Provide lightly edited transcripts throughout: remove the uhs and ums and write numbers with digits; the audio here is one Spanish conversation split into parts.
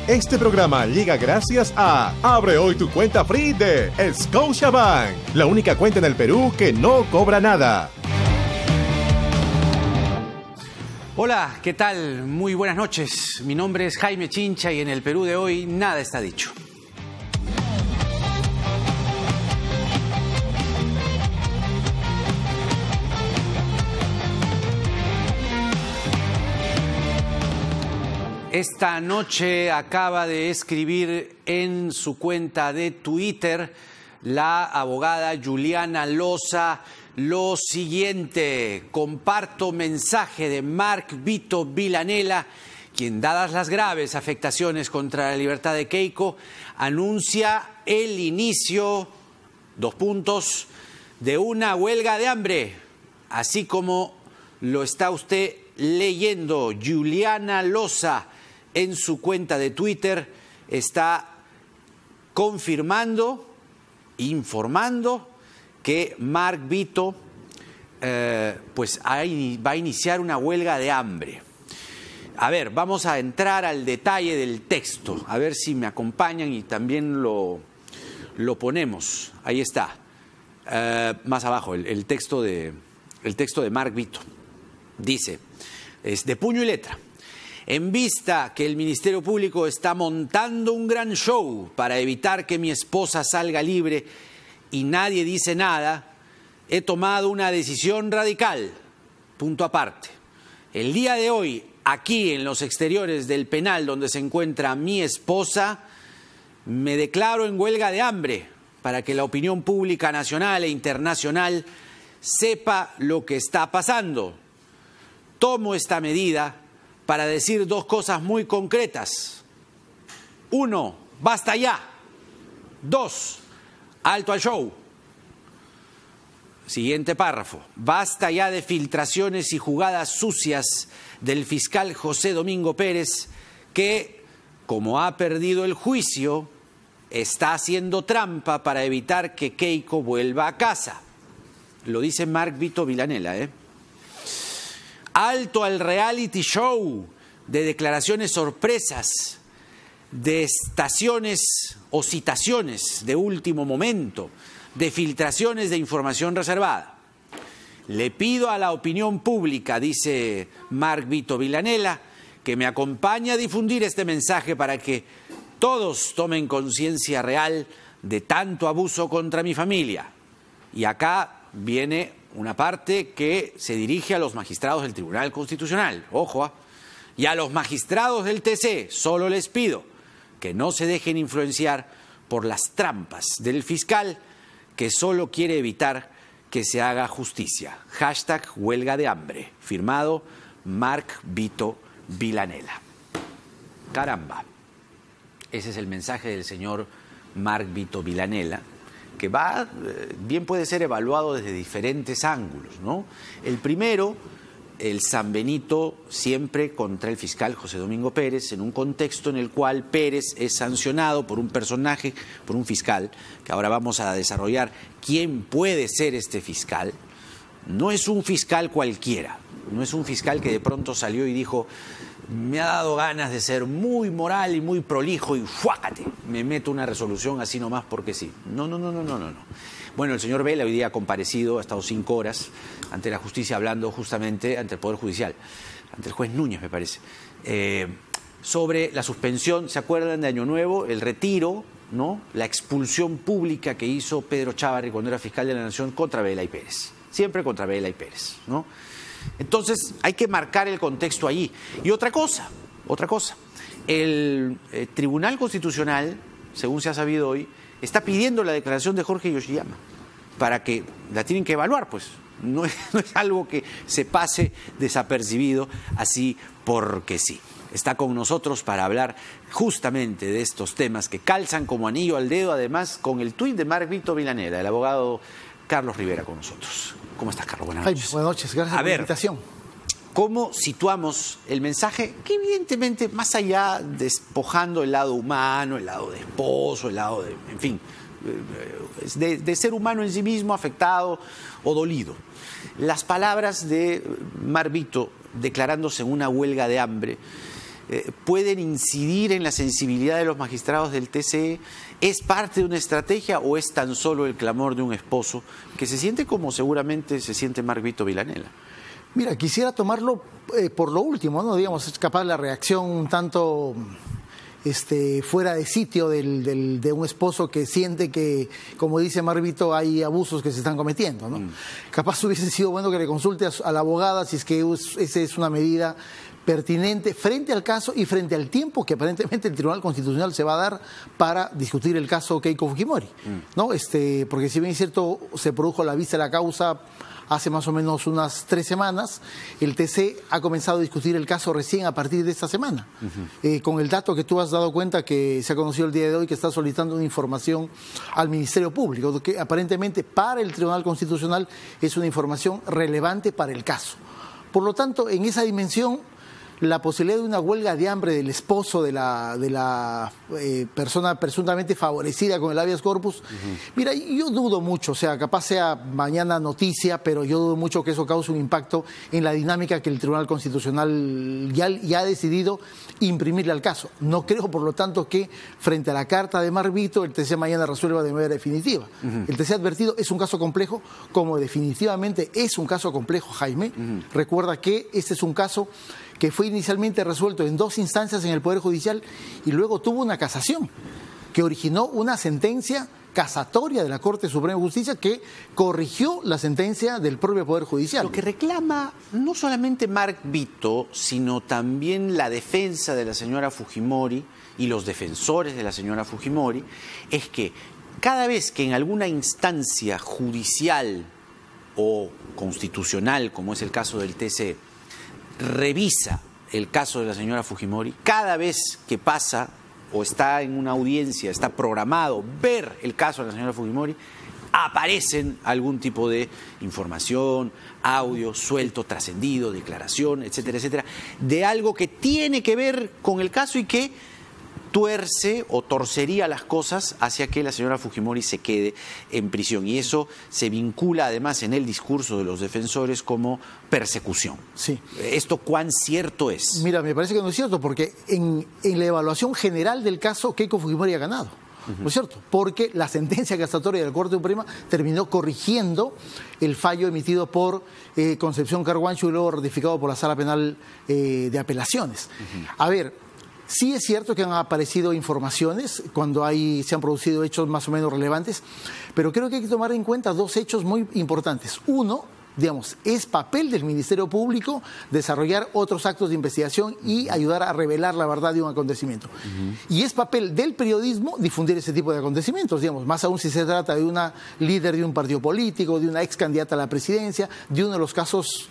Este programa llega gracias a Abre hoy tu cuenta free de Scotiabank, la única cuenta en el Perú que no cobra nada. Hola, ¿qué tal? Muy buenas noches. Mi nombre es Jaime Chincha y en el Perú de hoy nada está dicho. Esta noche acaba de escribir en su cuenta de Twitter la abogada Juliana Loza lo siguiente: comparto mensaje de Mark Vito Villanela, quien, dadas las graves afectaciones contra la libertad de Keiko, anuncia el inicio, de una huelga de hambre, así como lo está usted leyendo. Juliana Loza en su cuenta de Twitter está confirmando, informando que Mark Vito va a iniciar una huelga de hambre. A ver, vamos a entrar al detalle del texto, a ver si me acompañan y también lo ponemos. Ahí está, más abajo, el texto de Mark Vito. Dice, es de puño y letra: en vista que el Ministerio Público está montando un gran show para evitar que mi esposa salga libre y nadie dice nada, he tomado una decisión radical. Punto aparte. El día de hoy, aquí en los exteriores del penal donde se encuentra mi esposa, me declaro en huelga de hambre para que la opinión pública nacional e internacional sepa lo que está pasando. Tomo esta medida para decir dos cosas muy concretas. 1, basta ya. 2, alto al show. Siguiente párrafo: basta ya de filtraciones y jugadas sucias del fiscal José Domingo Pérez, que, como ha perdido el juicio, está haciendo trampa para evitar que Keiko vuelva a casa. Lo dice Mark Vito Villanela, Alto al reality show de declaraciones sorpresas, de estaciones o citaciones de último momento, de filtraciones de información reservada. Le pido a la opinión pública, dice Mark Vito Villanela, que me acompañe a difundir este mensaje para que todos tomen conciencia real de tanto abuso contra mi familia. Y acá viene una parte que se dirige a los magistrados del Tribunal Constitucional. Ojo, y a los magistrados del TC solo les pido que no se dejen influenciar por las trampas del fiscal, que solo quiere evitar que se haga justicia. #huelga de hambre. Firmado Mark Vito Villanela. Caramba. Ese es el mensaje del señor Mark Vito Villanela, que bien puede ser evaluado desde diferentes ángulos, ¿no? El primero, el San Benito siempre contra el fiscal José Domingo Pérez, en un contexto en el cual Pérez es sancionado por un personaje, por un fiscal, que ahora vamos a desarrollar quién puede ser este fiscal. No es un fiscal cualquiera, no es un fiscal que de pronto salió y dijo: me ha dado ganas de ser muy moral y muy prolijo y ¡fuácate! Me meto una resolución así nomás porque sí. No. Bueno, el señor Vela hoy día ha comparecido, ha estado 5 horas ante la justicia hablando justamente ante el Poder Judicial, ante el juez Núñez, me parece, sobre la suspensión, ¿se acuerdan de Año Nuevo? El retiro, ¿no? La expulsión pública que hizo Pedro Chávarri cuando era fiscal de la Nación contra Vela y Pérez. Siempre contra Vela y Pérez, ¿no? Entonces hay que marcar el contexto allí. Y otra cosa, el Tribunal Constitucional, según se ha sabido hoy, está pidiendo la declaración de Jorge Yoshiyama para que la tienen que evaluar, pues. No es algo que se pase desapercibido así porque sí. Está con nosotros para hablar justamente de estos temas que calzan como anillo al dedo, además con el tuit de Mark Vito Villanela, el abogado Carlos Rivera con nosotros. ¿Cómo estás, Carlos? Buenas noches. Buenas noches, gracias por la invitación. ¿Cómo situamos el mensaje que evidentemente, más allá despojando el lado humano, el lado de esposo, el lado de, en fin, de ser humano en sí mismo afectado o dolido? Las palabras de Mark Vito declarándose en una huelga de hambre pueden incidir en la sensibilidad de los magistrados del TCE? ¿Es parte de una estrategia o es tan solo el clamor de un esposo que se siente como seguramente se siente Mark Vito Villanela? Mira, quisiera tomarlo por lo último, ¿no? Digamos, es capaz la reacción un tanto fuera de sitio de un esposo que siente que, como dice Mark Vito, hay abusos que se están cometiendo, ¿no? Capaz hubiese sido bueno que le consulte a la abogada si es que esa es una medida pertinente frente al caso y frente al tiempo que aparentemente el Tribunal Constitucional se va a dar para discutir el caso Keiko Fujimori, ¿no? Porque si bien es cierto, se produjo la vista de la causa hace más o menos unas 3 semanas, el TC ha comenzado a discutir el caso recién a partir de esta semana. Con el dato que tú has dado cuenta que se ha conocido el día de hoy, que está solicitando una información al Ministerio Público, que aparentemente para el Tribunal Constitucional es una información relevante para el caso. Por lo tanto, en esa dimensión, la posibilidad de una huelga de hambre del esposo de la persona presuntamente favorecida con el habeas corpus, mira, yo dudo mucho, o sea, capaz sea mañana noticia, pero yo dudo mucho que eso cause un impacto en la dinámica que el Tribunal Constitucional ya ha decidido imprimirle al caso. No creo, por lo tanto, que frente a la carta de Mark Vito, el TC mañana resuelva de manera definitiva. El TC ha advertido, es un caso complejo, como definitivamente es un caso complejo, Jaime. Recuerda que este es un caso que fue inicialmente resuelto en 2 instancias en el Poder Judicial y luego tuvo una casación que originó una sentencia casatoria de la Corte Suprema de Justicia que corrigió la sentencia del propio Poder Judicial. Lo que reclama no solamente Mark Vito, sino también la defensa de la señora Fujimori y los defensores de la señora Fujimori, es que cada vez que en alguna instancia judicial o constitucional, como es el caso del TC, revisa el caso de la señora Fujimori, cada vez que pasa o está en una audiencia, está programado ver el caso de la señora Fujimori, aparecen algún tipo de información, audio, suelto, trascendido, declaración, etcétera, etcétera, de algo que tiene que ver con el caso y que tuerce o torcería las cosas hacia que la señora Fujimori se quede en prisión. Y eso se vincula además en el discurso de los defensores como persecución. Sí. ¿Esto cuán cierto es? Mira, me parece que no es cierto, porque en la evaluación general del caso, Keiko Fujimori ha ganado. ¿No es cierto? Porque la sentencia casatoria de la Corte Suprema terminó corrigiendo el fallo emitido por Concepción Carguancho y luego ratificado por la Sala Penal de Apelaciones. A ver, sí es cierto que han aparecido informaciones cuando se han producido hechos más o menos relevantes, pero creo que hay que tomar en cuenta 2 hechos muy importantes. Uno, digamos, es papel del Ministerio Público desarrollar otros actos de investigación y ayudar a revelar la verdad de un acontecimiento. Y es papel del periodismo difundir ese tipo de acontecimientos, digamos, más aún si se trata de una líder de un partido político, de una ex candidata a la presidencia, de uno de los casos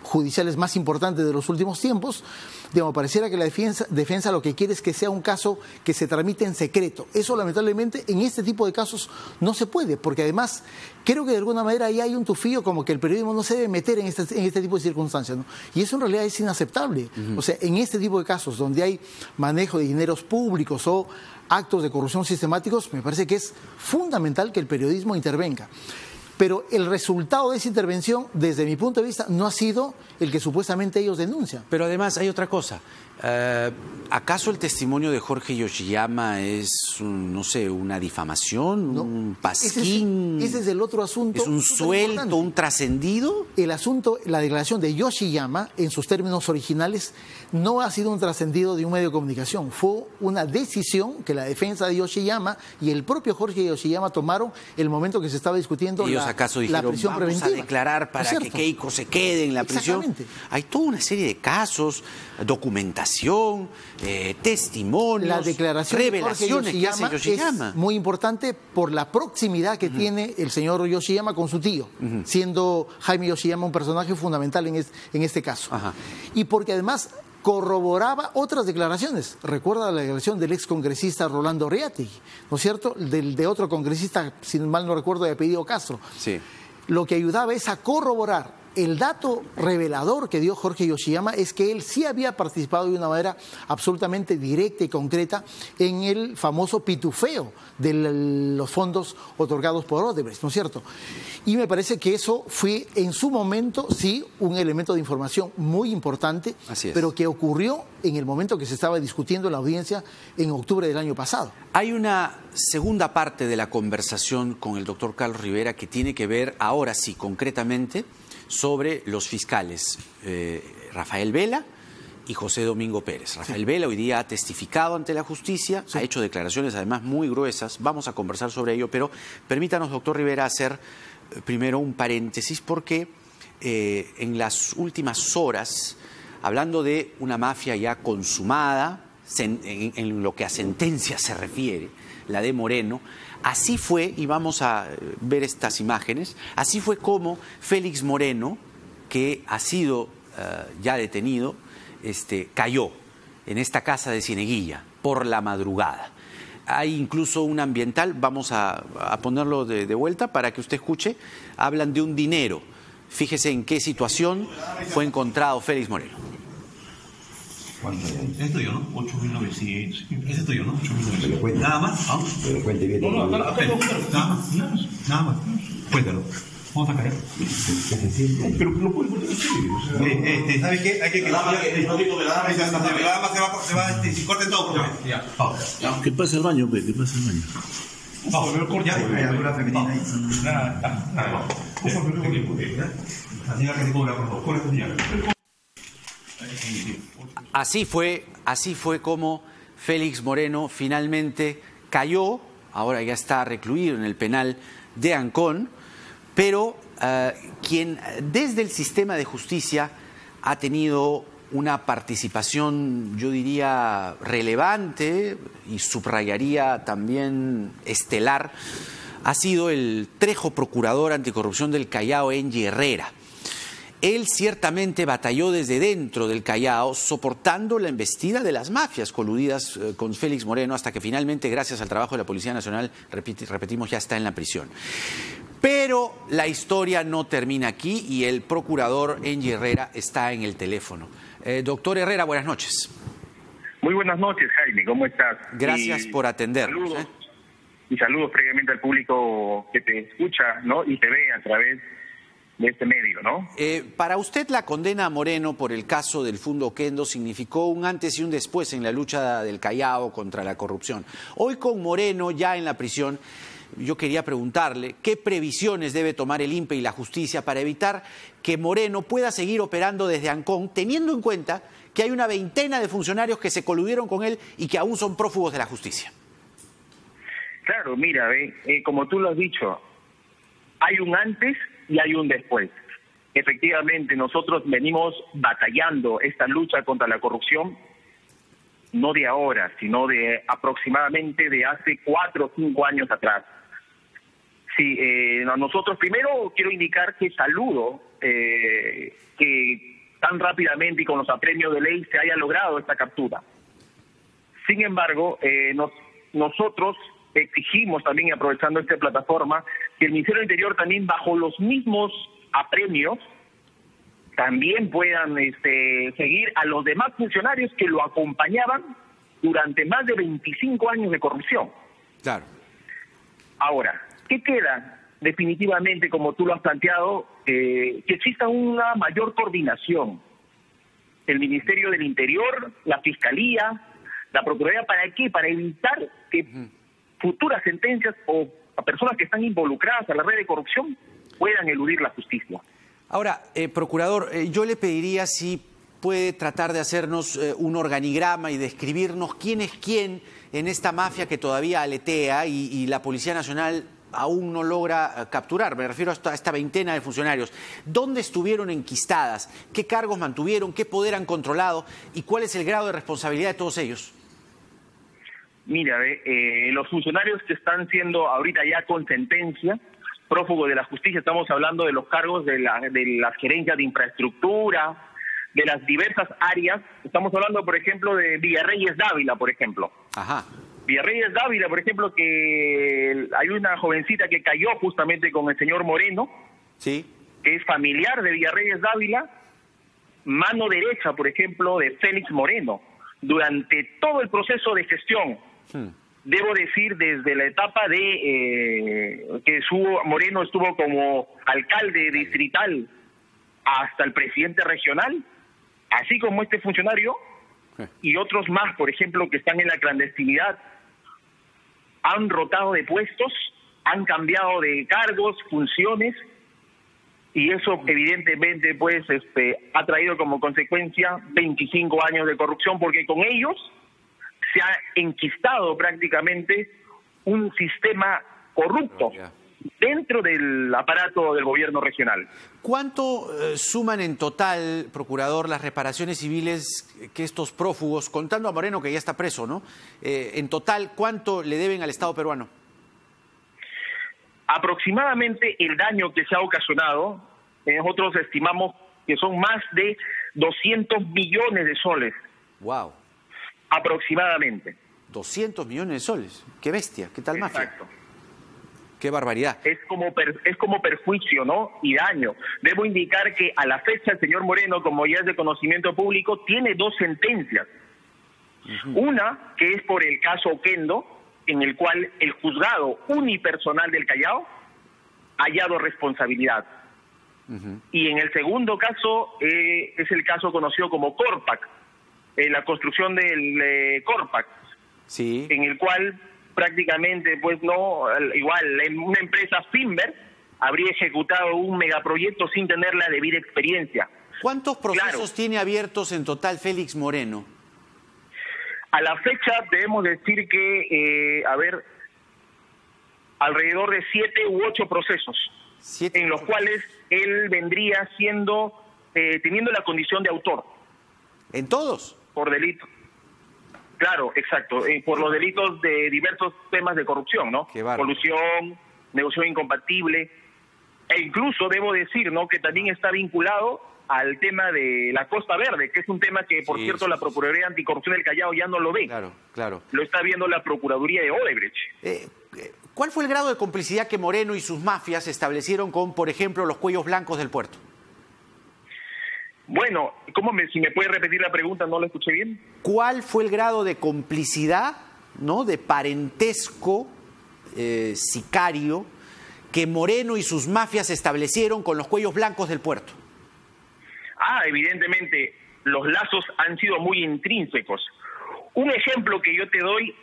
judiciales más importantes de los últimos tiempos. Digamos, pareciera que la defensa lo que quiere es que sea un caso que se tramite en secreto. Eso lamentablemente en este tipo de casos no se puede, porque además creo que de alguna manera ahí hay un tufillo como que el periodismo no se debe meter en este tipo de circunstancias, ¿no? Y eso en realidad es inaceptable. O sea, en este tipo de casos donde hay manejo de dineros públicos o actos de corrupción sistemáticos, me parece que es fundamental que el periodismo intervenga. Pero el resultado de esa intervención, desde mi punto de vista, no ha sido el que supuestamente ellos denuncian. Pero además hay otra cosa. ¿Acaso el testimonio de Jorge Yoshiyama es, no sé, una difamación, no, un pasquín? Ese es el otro asunto. ¿Es un suelto, un trascendido? El asunto, la declaración de Yoshiyama, en sus términos originales, no ha sido un trascendido de un medio de comunicación. Fue una decisión que la defensa de Yoshiyama y el propio Jorge Yoshiyama tomaron el momento que se estaba discutiendo ¿Ellos acaso dijeron, la prisión preventiva? Vamos a declarar para que Keiko se quede en la prisión? Hay toda una serie de casos, documentación, testimonios, la declaración revelaciones de que hace Yoshiyama. Es muy importante por la proximidad que tiene el señor Yoshiyama con su tío, siendo Jaime Yoshiyama un personaje fundamental en este caso. Y porque además corroboraba otras declaraciones. Recuerda la declaración del excongresista Rolando Riati, ¿no es cierto? De otro congresista, si mal no recuerdo, de apellido Castro. Sí. Lo que ayudaba es a corroborar el dato revelador que dio Jorge Yoshiyama es que él sí había participado de una manera absolutamente directa y concreta en el famoso pitufeo de los fondos otorgados por Odebrecht, ¿no es cierto? Y me parece que eso fue en su momento, sí, un elemento de información muy importante, pero que ocurrió en el momento que se estaba discutiendo en la audiencia en octubre del año pasado. Hay una segunda parte de la conversación con el doctor Carlos Rivera que tiene que ver, ahora sí, concretamente, sobre los fiscales Rafael Vela y José Domingo Pérez. Rafael Vela hoy día ha testificado ante la justicia, ha hecho declaraciones además muy gruesas, vamos a conversar sobre ello, pero permítanos, doctor Rivera, hacer primero un paréntesis porque en las últimas horas, hablando de una mafia ya consumada, en lo que a sentencia se refiere, la de Moreno, así fue, y vamos a ver estas imágenes, así fue como Félix Moreno, que ha sido ya detenido, cayó en esta casa de Cieneguilla por la madrugada. Hay incluso un ambiental, vamos a ponerlo de vuelta para que usted escuche, hablan de un dinero. Fíjese en qué situación fue encontrado Félix Moreno. ¿Cuánto hay? Es tuyo, ¿no? 8.900. Ese es tuyo, ¿no? 8.900. Nada más, ¿no? Pero cuente bien. No, acá nada más. Cuéntalo. Vamos a caer. Pero no puedes contar así. ¿Sabes qué? Hay que se va, si corten todo. Ya. ¿Qué pasa el baño, pues? ¿Qué pasa el baño? Vamos, pero corta. Hay alguna femenina ahí. Nada. Así fue como Félix Moreno finalmente cayó, ahora ya está recluido en el penal de Ancón, pero quien desde el sistema de justicia ha tenido una participación, yo diría, relevante y subrayaría también estelar, ha sido el Trejo Procurador Anticorrupción del Callao, Engie Herrera. Él ciertamente batalló desde dentro del Callao, soportando la embestida de las mafias coludidas con Félix Moreno, hasta que finalmente, gracias al trabajo de la Policía Nacional, repetimos, ya está en la prisión. Pero la historia no termina aquí y el procurador Engie Herrera está en el teléfono. Doctor Herrera, buenas noches. Muy buenas noches, Jaime, ¿cómo estás? Gracias por atendernos. Y saludos previamente al público que te escucha, ¿no? Y te ve a través de este medio, ¿no? Para usted, la condena a Moreno por el caso del Fundo Oquendo significó un antes y un después en la lucha del Callao contra la corrupción. Hoy, con Moreno ya en la prisión, yo quería preguntarle qué previsiones debe tomar el INPE y la justicia para evitar que Moreno pueda seguir operando desde Ancón, teniendo en cuenta que hay una veintena de funcionarios que se coludieron con él y que aún son prófugos de la justicia. Claro, mira, como tú lo has dicho, hay un antes y hay un después. Efectivamente, nosotros venimos batallando esta lucha contra la corrupción, no de ahora, sino de aproximadamente de hace 4 o 5 años atrás. Sí, nosotros primero quiero indicar que saludo que tan rápidamente y con los apremios de ley se haya logrado esta captura. Sin embargo, nosotros exigimos también, aprovechando esta plataforma, que el Ministerio del Interior también, bajo los mismos apremios, también puedan seguir a los demás funcionarios que lo acompañaban durante más de 25 años de corrupción. Claro. Ahora, ¿qué queda? Definitivamente, como tú lo has planteado, que exista una mayor coordinación. El Ministerio del Interior, la Fiscalía, la Procuraduría, ¿para qué? Para evitar que futuras sentencias o a personas que están involucradas a la red de corrupción puedan eludir la justicia. Ahora, procurador, yo le pediría si puede tratar de hacernos un organigrama y describirnos quién es quién en esta mafia que todavía aletea y la Policía Nacional aún no logra capturar. Me refiero a esta veintena de funcionarios. ¿Dónde estuvieron enquistadas? ¿Qué cargos mantuvieron? ¿Qué poder han controlado? ¿Y cuál es el grado de responsabilidad de todos ellos? Mira, los funcionarios que están siendo ahorita ya con sentencia, prófugos de la justicia, estamos hablando de los cargos de las gerencias de infraestructura, de las diversas áreas. Estamos hablando, por ejemplo, de Villarreyes Dávila, por ejemplo. Ajá. Villarreyes Dávila, por ejemplo, que hay una jovencita que cayó justamente con el señor Moreno, sí, que es familiar de Villarreyes Dávila, mano derecha, por ejemplo, de Félix Moreno, durante todo el proceso de gestión. Debo decir, desde la etapa de que Moreno estuvo como alcalde distrital hasta el presidente regional, así como este funcionario y otros más, por ejemplo, que están en la clandestinidad, han rotado de puestos, han cambiado de cargos, funciones, y eso evidentemente pues ha traído como consecuencia 25 años de corrupción, porque con ellos se ha enquistado prácticamente un sistema corrupto dentro del aparato del gobierno regional. ¿Cuánto suman en total, procurador, las reparaciones civiles que estos prófugos, contando a Moreno que ya está preso, ¿no? En total, ¿cuánto le deben al Estado peruano? Aproximadamente el daño que se ha ocasionado, nosotros estimamos que son más de 200 millones de soles. ¡Wow! Aproximadamente. 200 millones de soles. ¡Qué bestia! ¿Qué tal mafia? Exacto. ¡Qué barbaridad! Es como perjuicio, ¿no? Y daño. Debo indicar que a la fecha el señor Moreno, como ya es de conocimiento público, tiene 2 sentencias. Una, que es por el caso Oquendo, en el cual el juzgado unipersonal del Callao ha hallado responsabilidad. Y en el segundo caso es el caso conocido como Corpac, la construcción del Corpac, sí, en el cual prácticamente, pues no, igual una empresa Finver habría ejecutado un megaproyecto sin tener la debida experiencia. ¿Cuántos procesos tiene abiertos en total Félix Moreno? A la fecha debemos decir que, alrededor de 7 u 8 procesos, en los cuales él vendría siendo, teniendo la condición de autor. ¿En todos? Por delito. Claro, exacto, por los delitos de diversos temas de corrupción, ¿no? Colusión, negocio incompatible, e incluso debo decir, ¿no?, que también está vinculado al tema de la Costa Verde, que es un tema que, por cierto, la Procuraduría Anticorrupción del Callao ya no lo ve. Claro, claro. Lo está viendo la Procuraduría de Odebrecht. ¿Cuál fue el grado de complicidad que Moreno y sus mafias establecieron con, por ejemplo, los cuellos blancos del puerto? Bueno, si me puede repetir la pregunta, no la escuché bien. ¿Cuál fue el grado de complicidad, ¿no?, de parentesco sicario que Moreno y sus mafias establecieron con los cuellos blancos del puerto? Evidentemente, los lazos han sido muy intrínsecos. Un ejemplo que yo te doy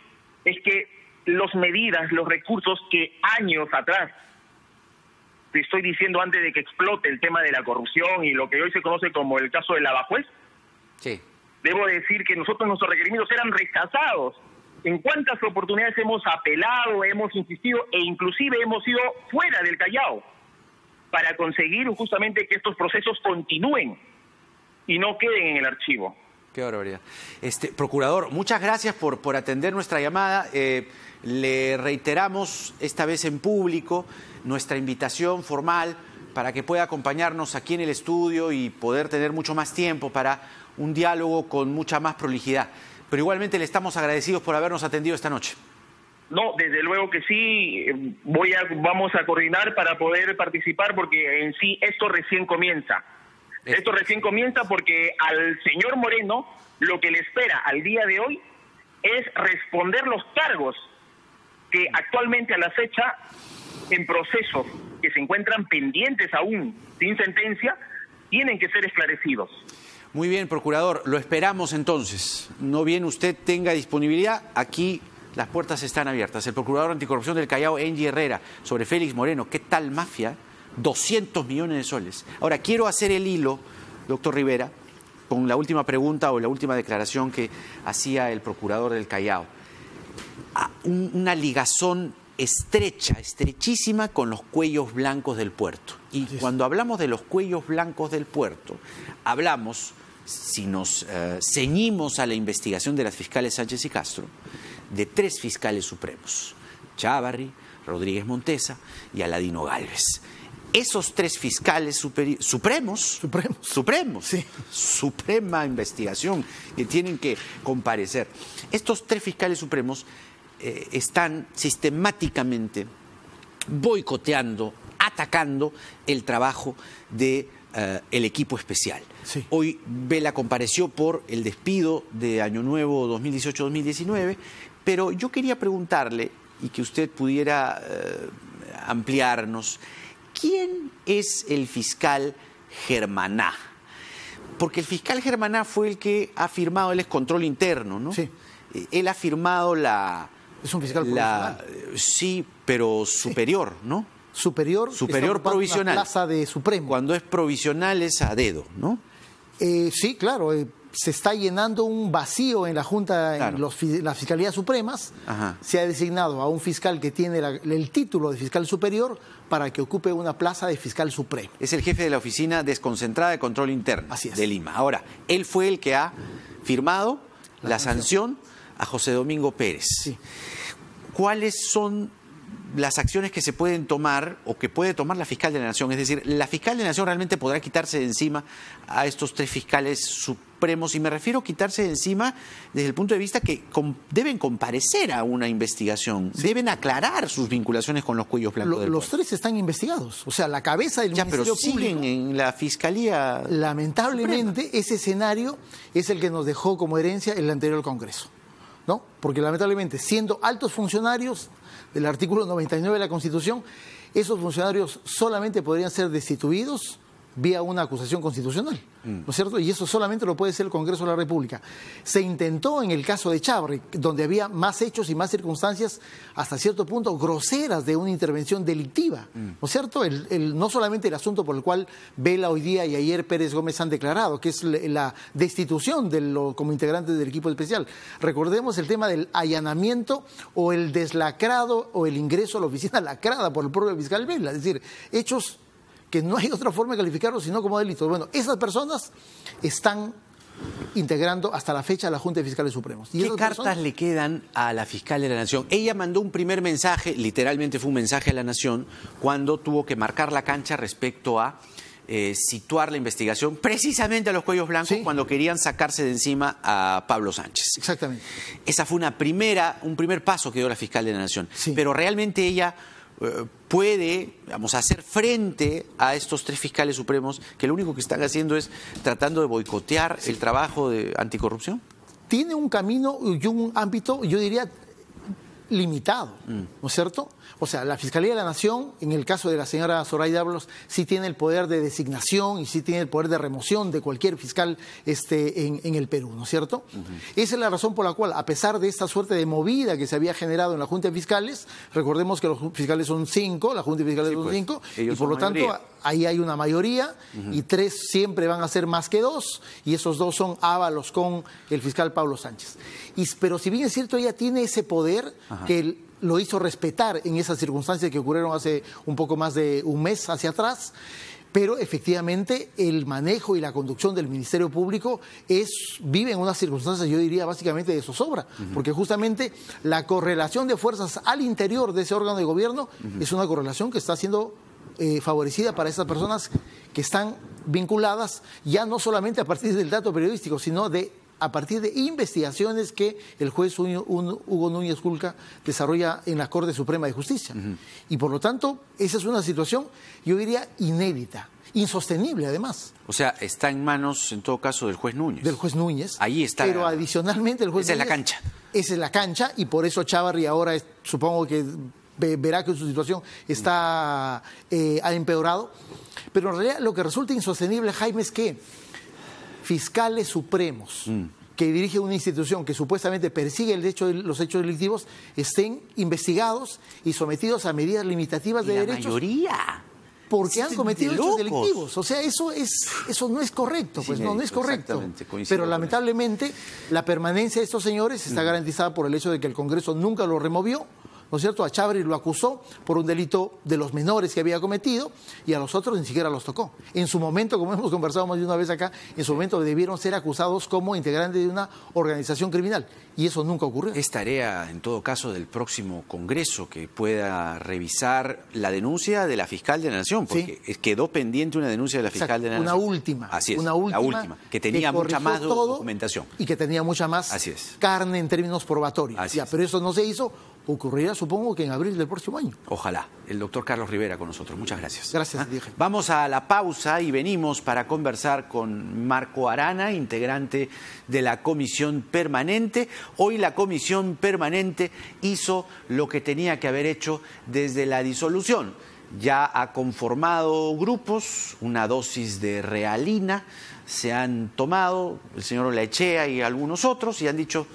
es que las medidas, los recursos que años atrás, te estoy diciendo antes de que explote el tema de la corrupción y lo que hoy se conoce como el caso de Lavajuez, sí, debo decir que nuestros requerimientos eran rechazados. En cuántas oportunidades hemos apelado, hemos insistido e inclusive hemos ido fuera del Callao para conseguir justamente que estos procesos continúen y no queden en el archivo. Qué barbaridad. Procurador, muchas gracias por atender nuestra llamada. Le reiteramos esta vez en público nuestra invitación formal para que pueda acompañarnos aquí en el estudio y poder tener mucho más tiempo para un diálogo con mucha más prolijidad. Pero igualmente le estamos agradecidos por habernos atendido esta noche. No, desde luego que sí, vamos a coordinar para poder participar, porque en sí esto recién comienza. Esto recién comienza porque al señor Moreno lo que le espera al día de hoy es responder los cargos que actualmente a la fecha en procesos que se encuentran pendientes aún sin sentencia tienen que ser esclarecidos. Muy bien, procurador, lo esperamos entonces. No bien usted tenga disponibilidad, aquí las puertas están abiertas. El procurador anticorrupción del Callao, Engie Herrera, sobre Félix Moreno. ¿Qué tal mafia? 200 millones de soles. Ahora, quiero hacer el hilo, doctor Rivera, con la última pregunta o la última declaración que hacía el procurador del Callao. Una ligazón estrecha, estrechísima con los cuellos blancos del puerto. Y cuando hablamos de los cuellos blancos del puerto, hablamos, si nos ceñimos a la investigación de las fiscales Sánchez y Castro, de 3 fiscales supremos: Chávarri, Rodríguez Montesa y Aladino Gálvez. Esos 3 fiscales supremos, sí, suprema investigación, que tienen que comparecer. Estos 3 fiscales supremos están sistemáticamente boicoteando, atacando el trabajo de el equipo especial. Sí. Hoy Vela compareció por el despido de Año Nuevo 2018-2019, pero yo quería preguntarle, y que usted pudiera ampliarnos, ¿quién es el fiscal Germaná? Porque el fiscal Germaná fue el que ha firmado, él es control interno, ¿no? Sí. Él ha firmado Es un fiscal provisional. Sí, pero superior, ¿no? Superior provisional. Una plaza de Supremo. Cuando es provisional es a dedo, ¿no? Sí, claro. Se está llenando un vacío en la Junta, Claro. en las Fiscalías Supremas. Ajá. Se ha designado a un fiscal que tiene el título de fiscal superior para que ocupe una plaza de fiscal supremo. Es el jefe de la Oficina Desconcentrada de Control Interno Así es. de Lima. Ahora, él fue el que ha firmado la sanción a José Domingo Pérez. Sí. ¿Cuáles son las acciones que se pueden tomar o que puede tomar la fiscal de la Nación? Es decir, ¿la fiscal de la Nación realmente podrá quitarse de encima a estos 3 fiscales supremos? Y me refiero a quitarse de encima desde el punto de vista que deben comparecer a una investigación, deben aclarar sus vinculaciones con los cuellos blancos del Los pueblo. 3 están investigados. O sea, la cabeza del Ya, pero Ministerio siguen Público. en la Fiscalía. Lamentablemente, ese escenario es el que nos dejó como herencia el anterior Congreso, ¿no? Porque lamentablemente, siendo altos funcionarios del artículo 99 de la Constitución, esos funcionarios solamente podrían ser destituidos vía una acusación constitucional, ¿no es cierto? Y eso solamente lo puede ser el Congreso de la República. Se intentó en el caso de Chávez, donde había más hechos y más circunstancias, hasta cierto punto, groseras de una intervención delictiva, ¿no es cierto? No solamente el asunto por el cual Vela hoy día y ayer Pérez Gómez han declarado, que es la destitución como integrantes del equipo especial. Recordemos el tema del allanamiento o el deslacrado o el ingreso a la oficina lacrada por el propio fiscal Vela, es decir, hechos que no hay otra forma de calificarlos sino como delitos. Bueno, esas personas están integrando hasta la fecha la Junta de Fiscales Supremos. ¿Qué cartas le quedan a la fiscal de la Nación? Ella mandó un primer mensaje, literalmente fue un mensaje a la Nación, cuando tuvo que marcar la cancha respecto a situar la investigación precisamente a los cuellos blancos, sí, cuando querían sacarse de encima a Pablo Sánchez. Exactamente. Esa fue un primer paso que dio la fiscal de la Nación. Sí. Pero realmente ella puede, vamos, hacer frente a estos 3 fiscales supremos que lo único que están haciendo es tratando de boicotear el trabajo de anticorrupción. Tiene un camino y un ámbito, yo diría, limitado, ¿no es cierto? O sea, la Fiscalía de la Nación, en el caso de la señora Zoraida Ábalos, sí tiene el poder de designación y sí tiene el poder de remoción de cualquier fiscal en el Perú, ¿no es cierto? Esa es la razón por la cual, a pesar de esta suerte de movida que se había generado en la Junta de Fiscales, recordemos que los fiscales son 5, la Junta de Fiscales son 5, y por lo tanto ahí hay una mayoría y 3 siempre van a ser más que 2, y esos 2 son Ábalos con el fiscal Pablo Sánchez. Pero si bien es cierto, ella tiene ese poder que lo hizo respetar en esas circunstancias que ocurrieron hace un poco más de un mes hacia atrás, pero efectivamente el manejo y la conducción del Ministerio Público vive en unas circunstancias, yo diría, básicamente de zozobra, porque justamente la correlación de fuerzas al interior de ese órgano de gobierno es una correlación que está siendo favorecida para esas personas que están vinculadas ya no solamente a partir del dato periodístico, sino a partir de investigaciones que el juez Hugo Núñez Culca desarrolla en la Corte Suprema de Justicia. Y por lo tanto, esa es una situación, yo diría, inédita, insostenible además. O sea, está en manos, en todo caso, del juez Núñez. Del juez Núñez. Ahí está. Pero adicionalmente el juez Esa es Núñez... la cancha. Esa es la cancha, y por eso Chávarri ahora supongo que verá que su situación ha empeorado. Pero en realidad lo que resulta insostenible, Jaime, es que fiscales supremos que dirigen una institución que supuestamente persigue los hechos delictivos estén investigados y sometidos a medidas limitativas de derechos. La mayoría. Porque han cometido de hechos locos. delictivos. O sea, eso no es correcto, pues no es correcto. Pero lamentablemente la permanencia de estos señores está garantizada por el hecho de que el Congreso nunca lo removió, ¿no es cierto? A Chávarri lo acusó por un delito de los menores que había cometido y a los otros ni siquiera los tocó. En su momento, como hemos conversado más de una vez acá, en su momento debieron ser acusados como integrantes de una organización criminal y eso nunca ocurrió. Es tarea, en todo caso, del próximo Congreso que pueda revisar la denuncia de la fiscal de la Nación, porque quedó pendiente una denuncia de la fiscal de la Nación. Una última. Así es, la última, que tenía mucha más todo documentación. y que tenía mucha más carne en términos probatorios. Así es. Pero eso no se hizo. Ocurrirá supongo que en abril del próximo año. Ojalá. El doctor Carlos Rivera con nosotros. Muchas gracias. Gracias, Diego. Vamos a la pausa y venimos para conversar con Marco Arana, integrante de la Comisión Permanente. Hoy la Comisión Permanente hizo lo que tenía que haber hecho desde la disolución. Ya ha conformado grupos, una dosis de realina se han tomado, el señor Olaechea y algunos otros, y han dicho: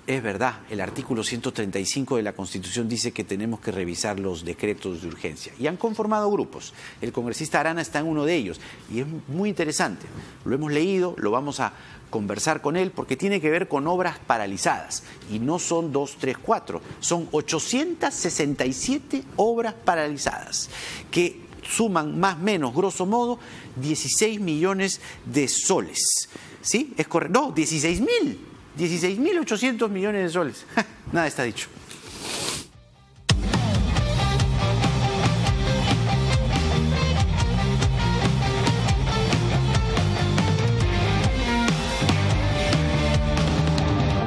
es verdad, el artículo 135 de la Constitución dice que tenemos que revisar los decretos de urgencia. Y han conformado grupos. El congresista Arana está en uno de ellos. Y es muy interesante. Lo hemos leído, lo vamos a conversar con él, porque tiene que ver con obras paralizadas. Y no son 2, 3, 4. Son 867 obras paralizadas, que suman más o menos, grosso modo, 16 millones de soles. ¿Sí? ¿Es correcto? No, 16.800 millones de soles. Nada está dicho.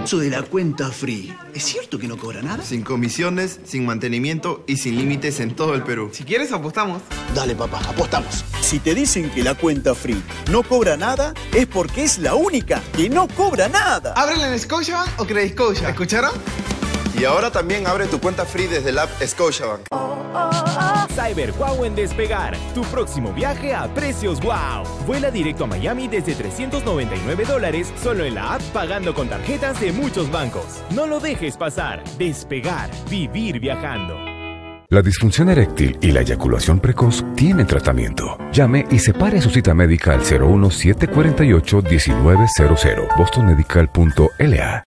Eso de la cuenta free, ¿es cierto que no cobra nada? Sin comisiones, sin mantenimiento y sin límites en todo el Perú. Si quieres, apostamos. Dale, papá, apostamos. Si te dicen que la cuenta free no cobra nada, es porque es la única que no cobra nada. Ábrela en Scotiabank o Credit Scotia. ¿Escucharon? Y ahora también abre tu cuenta free desde el app Scotiabank. Cyber Wow en Despegar, tu próximo viaje a precios wow. Vuela directo a Miami desde $399 solo en la app, pagando con tarjetas de muchos bancos. No lo dejes pasar. Despegar, vivir viajando. La disfunción eréctil y la eyaculación precoz tienen tratamiento. Llame y separe su cita médica al 01748-1900, bostonmedical.la.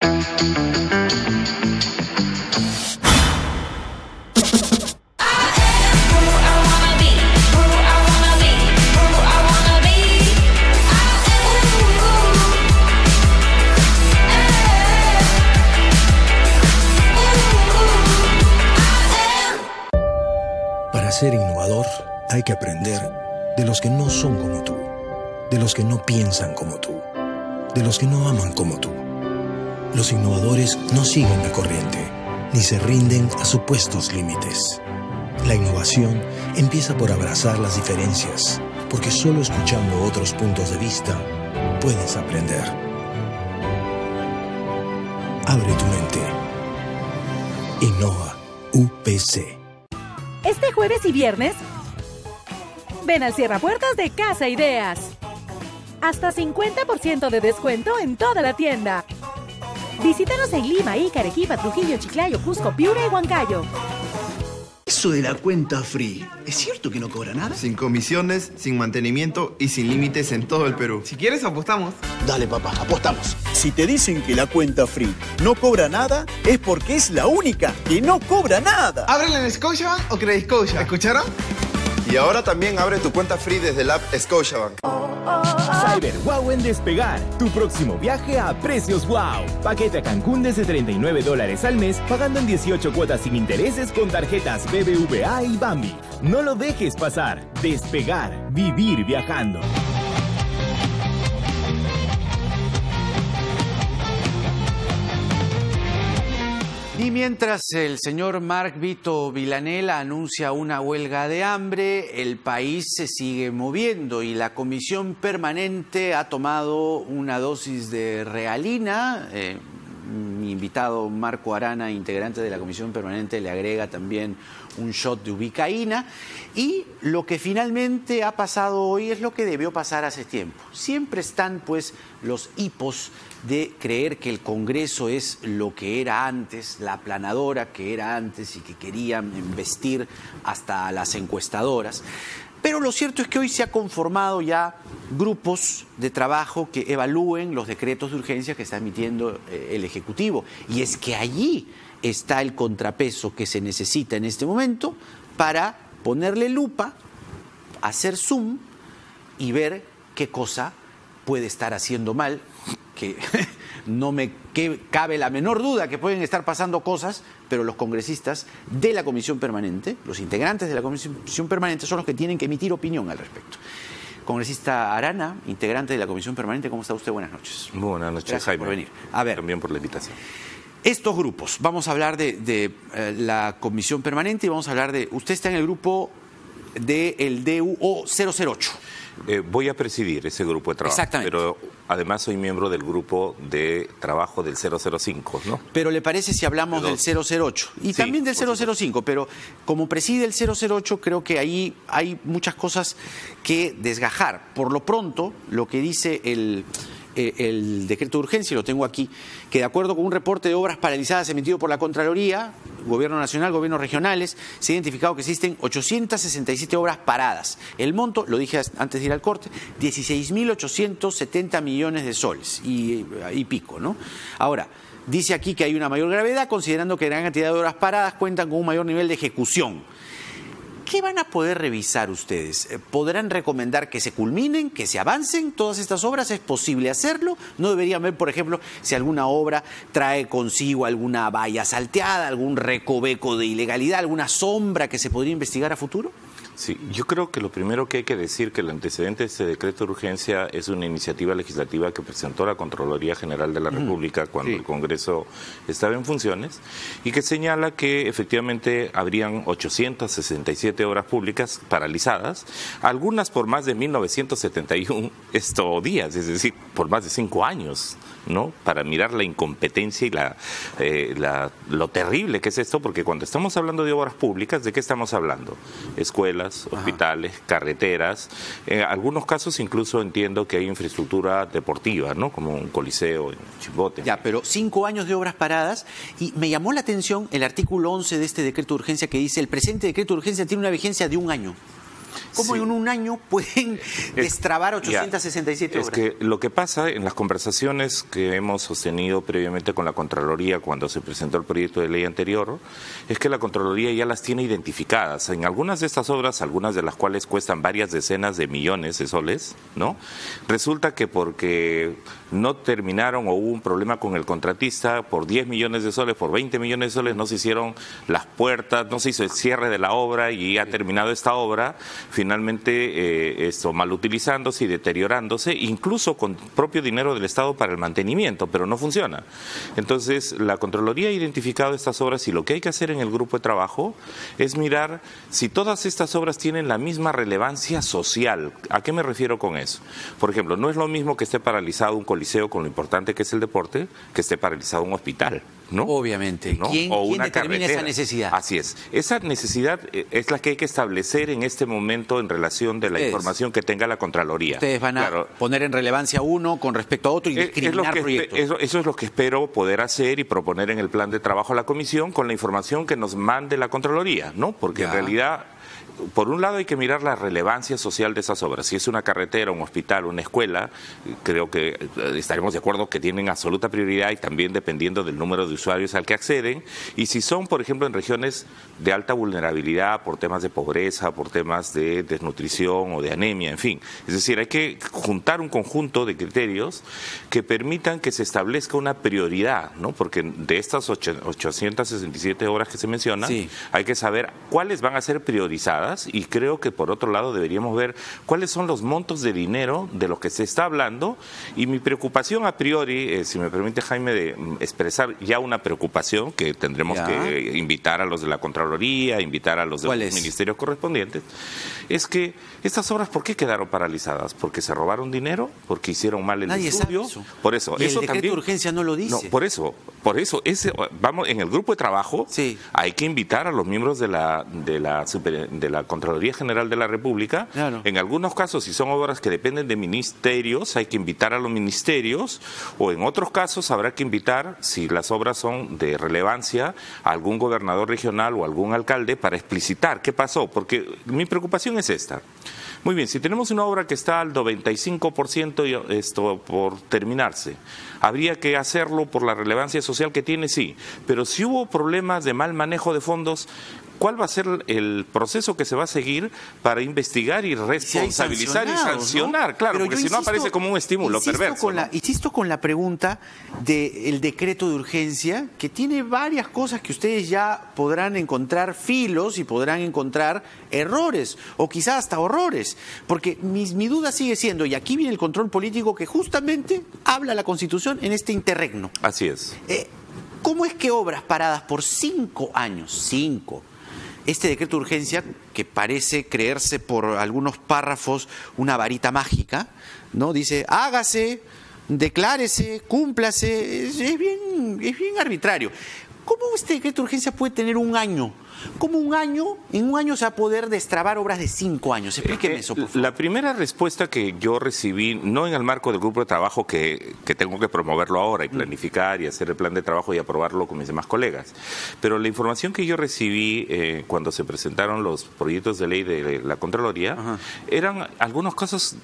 Para ser innovador hay que aprender de los que no son como tú, de los que no piensan como tú, de los que no aman como tú. Los innovadores no siguen la corriente, ni se rinden a supuestos límites. La innovación empieza por abrazar las diferencias, porque solo escuchando otros puntos de vista puedes aprender. Abre tu mente. Innova UPC. Este jueves y viernes, ven al cierrapuertas de Casa Ideas. Hasta 50% de descuento en toda la tienda. Visítanos en Lima, Ica, Arequipa, Trujillo, Chiclayo, Cusco, Piura y Huancayo. Eso de la cuenta free, ¿es cierto que no cobra nada? Sin comisiones, sin mantenimiento y sin límites en todo el Perú. Si quieres, apostamos. Dale, papá, apostamos. Si te dicen que la cuenta free no cobra nada, es porque es la única que no cobra nada. Ábrela en Scotiabank o Credit Scotia. ¿Escucharon? Y ahora también abre tu cuenta free desde el app Scotiabank. Cyber Wow en Despegar, tu próximo viaje a precios wow. Paquete a Cancún desde $39 al mes, pagando en 18 cuotas sin intereses con tarjetas BBVA y Bambi. No lo dejes pasar. Despegar, vivir viajando. Y mientras el señor Marc Vito Villanela anuncia una huelga de hambre, el país se sigue moviendo y la Comisión Permanente ha tomado una dosis de realina. Mi invitado Marco Arana, integrante de la Comisión Permanente, le agrega también un shot de ubicaína. Y lo que finalmente ha pasado hoy es lo que debió pasar hace tiempo. Siempre están pues los hipos de creer que el Congreso es lo que era antes, la aplanadora que era antes y que querían embestir hasta a las encuestadoras. Pero lo cierto es que hoy se ha conformado ya grupos de trabajo que evalúen los decretos de urgencia que está emitiendo el Ejecutivo. Y es que allí está el contrapeso que se necesita en este momento para ponerle lupa, hacer zoom y ver qué cosa puede estar haciendo mal, que no me cabe la menor duda que pueden estar pasando cosas, pero los congresistas de la Comisión Permanente, los integrantes de la Comisión Permanente, son los que tienen que emitir opinión al respecto. Congresista Arana, integrante de la Comisión Permanente, ¿cómo está usted? Buenas noches. Buenas noches, Gracias Jaime. por venir. A ver, también por la invitación. estos grupos, vamos a hablar de la comisión permanente y vamos a hablar de... Usted está en el grupo del DUO 008. Voy a presidir ese grupo de trabajo. Exactamente. Pero además soy miembro del grupo de trabajo del 005, ¿no? Pero ¿le parece si hablamos del 008? Y sí, también del 005, pero como preside el 008 creo que ahí hay muchas cosas que desgajar. Por lo pronto, lo que dice el decreto de urgencia, y lo tengo aquí, que de acuerdo con un reporte de obras paralizadas emitido por la Contraloría, Gobierno Nacional, Gobiernos Regionales, se ha identificado que existen 867 obras paradas. El monto, lo dije antes de ir al corte, 16.870 millones de soles y pico, ¿no? Ahora, dice aquí que hay una mayor gravedad, considerando que gran cantidad de obras paradas cuentan con un mayor nivel de ejecución. ¿Qué van a poder revisar ustedes? ¿Podrán recomendar que se culminen, que se avancen todas estas obras? ¿Es posible hacerlo? ¿No deberían ver, por ejemplo, si alguna obra trae consigo alguna valla salteada, algún recoveco de ilegalidad, alguna sombra que se podría investigar a futuro? Sí, yo creo que lo primero que hay que decir que el antecedente de este decreto de urgencia es una iniciativa legislativa que presentó la Contraloría General de la República cuando el Congreso estaba en funciones y que señala que efectivamente habrían 867 obras públicas paralizadas, algunas por más de 1971 días, es decir, por más de 5 años, ¿no? Para mirar la incompetencia y lo terrible que es esto, porque cuando estamos hablando de obras públicas, ¿de qué estamos hablando? Escuelas, hospitales, carreteras, en algunos casos incluso entiendo que hay infraestructura deportiva, ¿no? Como un coliseo en Chimbote. Ya, pero 5 años de obras paradas, y me llamó la atención el artículo 11 de este decreto de urgencia que dice: el presente decreto de urgencia tiene una vigencia de 1 año. ¿Cómo en un año pueden destrabar 867 obras? Es que lo que pasa en las conversaciones que hemos sostenido previamente con la Contraloría cuando se presentó el proyecto de ley anterior, es que la Contraloría ya las tiene identificadas. En algunas de estas obras, algunas de las cuales cuestan varias decenas de millones de soles, ¿no? Resulta que porque no terminaron o hubo un problema con el contratista, por 10 millones de soles, por 20 millones de soles, no se hicieron las puertas, no se hizo el cierre de la obra y ha terminado esta obra, finalmente mal utilizándose y deteriorándose, incluso con propio dinero del Estado para el mantenimiento, pero no funciona. Entonces, la Contraloría ha identificado estas obras y lo que hay que hacer en el grupo de trabajo es mirar si todas estas obras tienen la misma relevancia social. ¿A qué me refiero con eso? Por ejemplo, no es lo mismo que esté paralizado un coliseo con lo importante que es el deporte, que esté paralizado un hospital, ¿no? Obviamente. ¿No? ¿Quién determina carretera. esa necesidad? Así es. Esa necesidad es la que hay que establecer en este momento en relación de la información que tenga la Contraloría. Ustedes van a poner en relevancia uno con respecto a otro y discriminar proyectos. Eso es lo que espero poder hacer y proponer en el plan de trabajo a la Comisión con la información que nos mande la Contraloría, ¿no? Porque en realidad, por un lado hay que mirar la relevancia social de esas obras. Si es una carretera, un hospital, una escuela, creo que estaremos de acuerdo que tienen absoluta prioridad y también dependiendo del número de usuarios al que acceden. Y si son, por ejemplo, en regiones de alta vulnerabilidad por temas de pobreza, por temas de desnutrición o de anemia, en fin. Es decir, hay que juntar un conjunto de criterios que permitan que se establezca una prioridad, ¿no? Porque de estas 867 obras que se mencionan, hay que saber cuáles van a ser priorizadas. Y creo que por otro lado deberíamos ver cuáles son los montos de dinero de los que se está hablando. Y mi preocupación a priori, si me permite Jaime, de expresar ya una preocupación que tendremos que invitar a los de la Contraloría, invitar a los de los ministerios correspondientes, es que estas obras, ¿por qué quedaron paralizadas? ¿Porque se robaron dinero? ¿Porque hicieron mal el estudio? Por eso. Y el decreto de urgencia no lo dice. No, por eso, vamos, en el grupo de trabajo hay que invitar a los miembros de la Contraloría General de la República. En algunos casos, si son obras que dependen de ministerios, hay que invitar a los ministerios, o en otros casos habrá que invitar, si las obras son de relevancia, a algún gobernador regional o algún alcalde para explicitar qué pasó, porque mi preocupación es esta. Muy bien, si tenemos una obra que está al 95% por terminarse, ¿habría que hacerlo por la relevancia social que tiene? Sí, pero si hubo problemas de mal manejo de fondos, ¿cuál va a ser el proceso que se va a seguir para investigar y responsabilizar y sancionar? ¿No? Claro, pero porque si no aparece como un estímulo perverso. Insisto con la pregunta del decreto de urgencia, que tiene varias cosas que ustedes ya podrán encontrar filos y podrán encontrar errores, o quizás hasta horrores. Porque mi duda sigue siendo, y aquí viene el control político que justamente habla la Constitución en este interregno. Así es. ¿Cómo es que obras paradas por 5 años, este decreto de urgencia, que parece creerse por algunos párrafos una varita mágica, ¿no? Dice, hágase, declárese, cúmplase, es bien arbitrario. ¿Cómo este decreto de urgencia puede tener un año? ¿Cómo en un año se va a poder destrabar obras de 5 años? Explíqueme eso, por favor. La primera respuesta que yo recibí, no en el marco del grupo de trabajo que tengo que promoverlo ahora y planificar y hacer el plan de trabajo y aprobarlo con mis demás colegas, pero la información que yo recibí cuando se presentaron los proyectos de ley de la Contraloría eran algunas cosas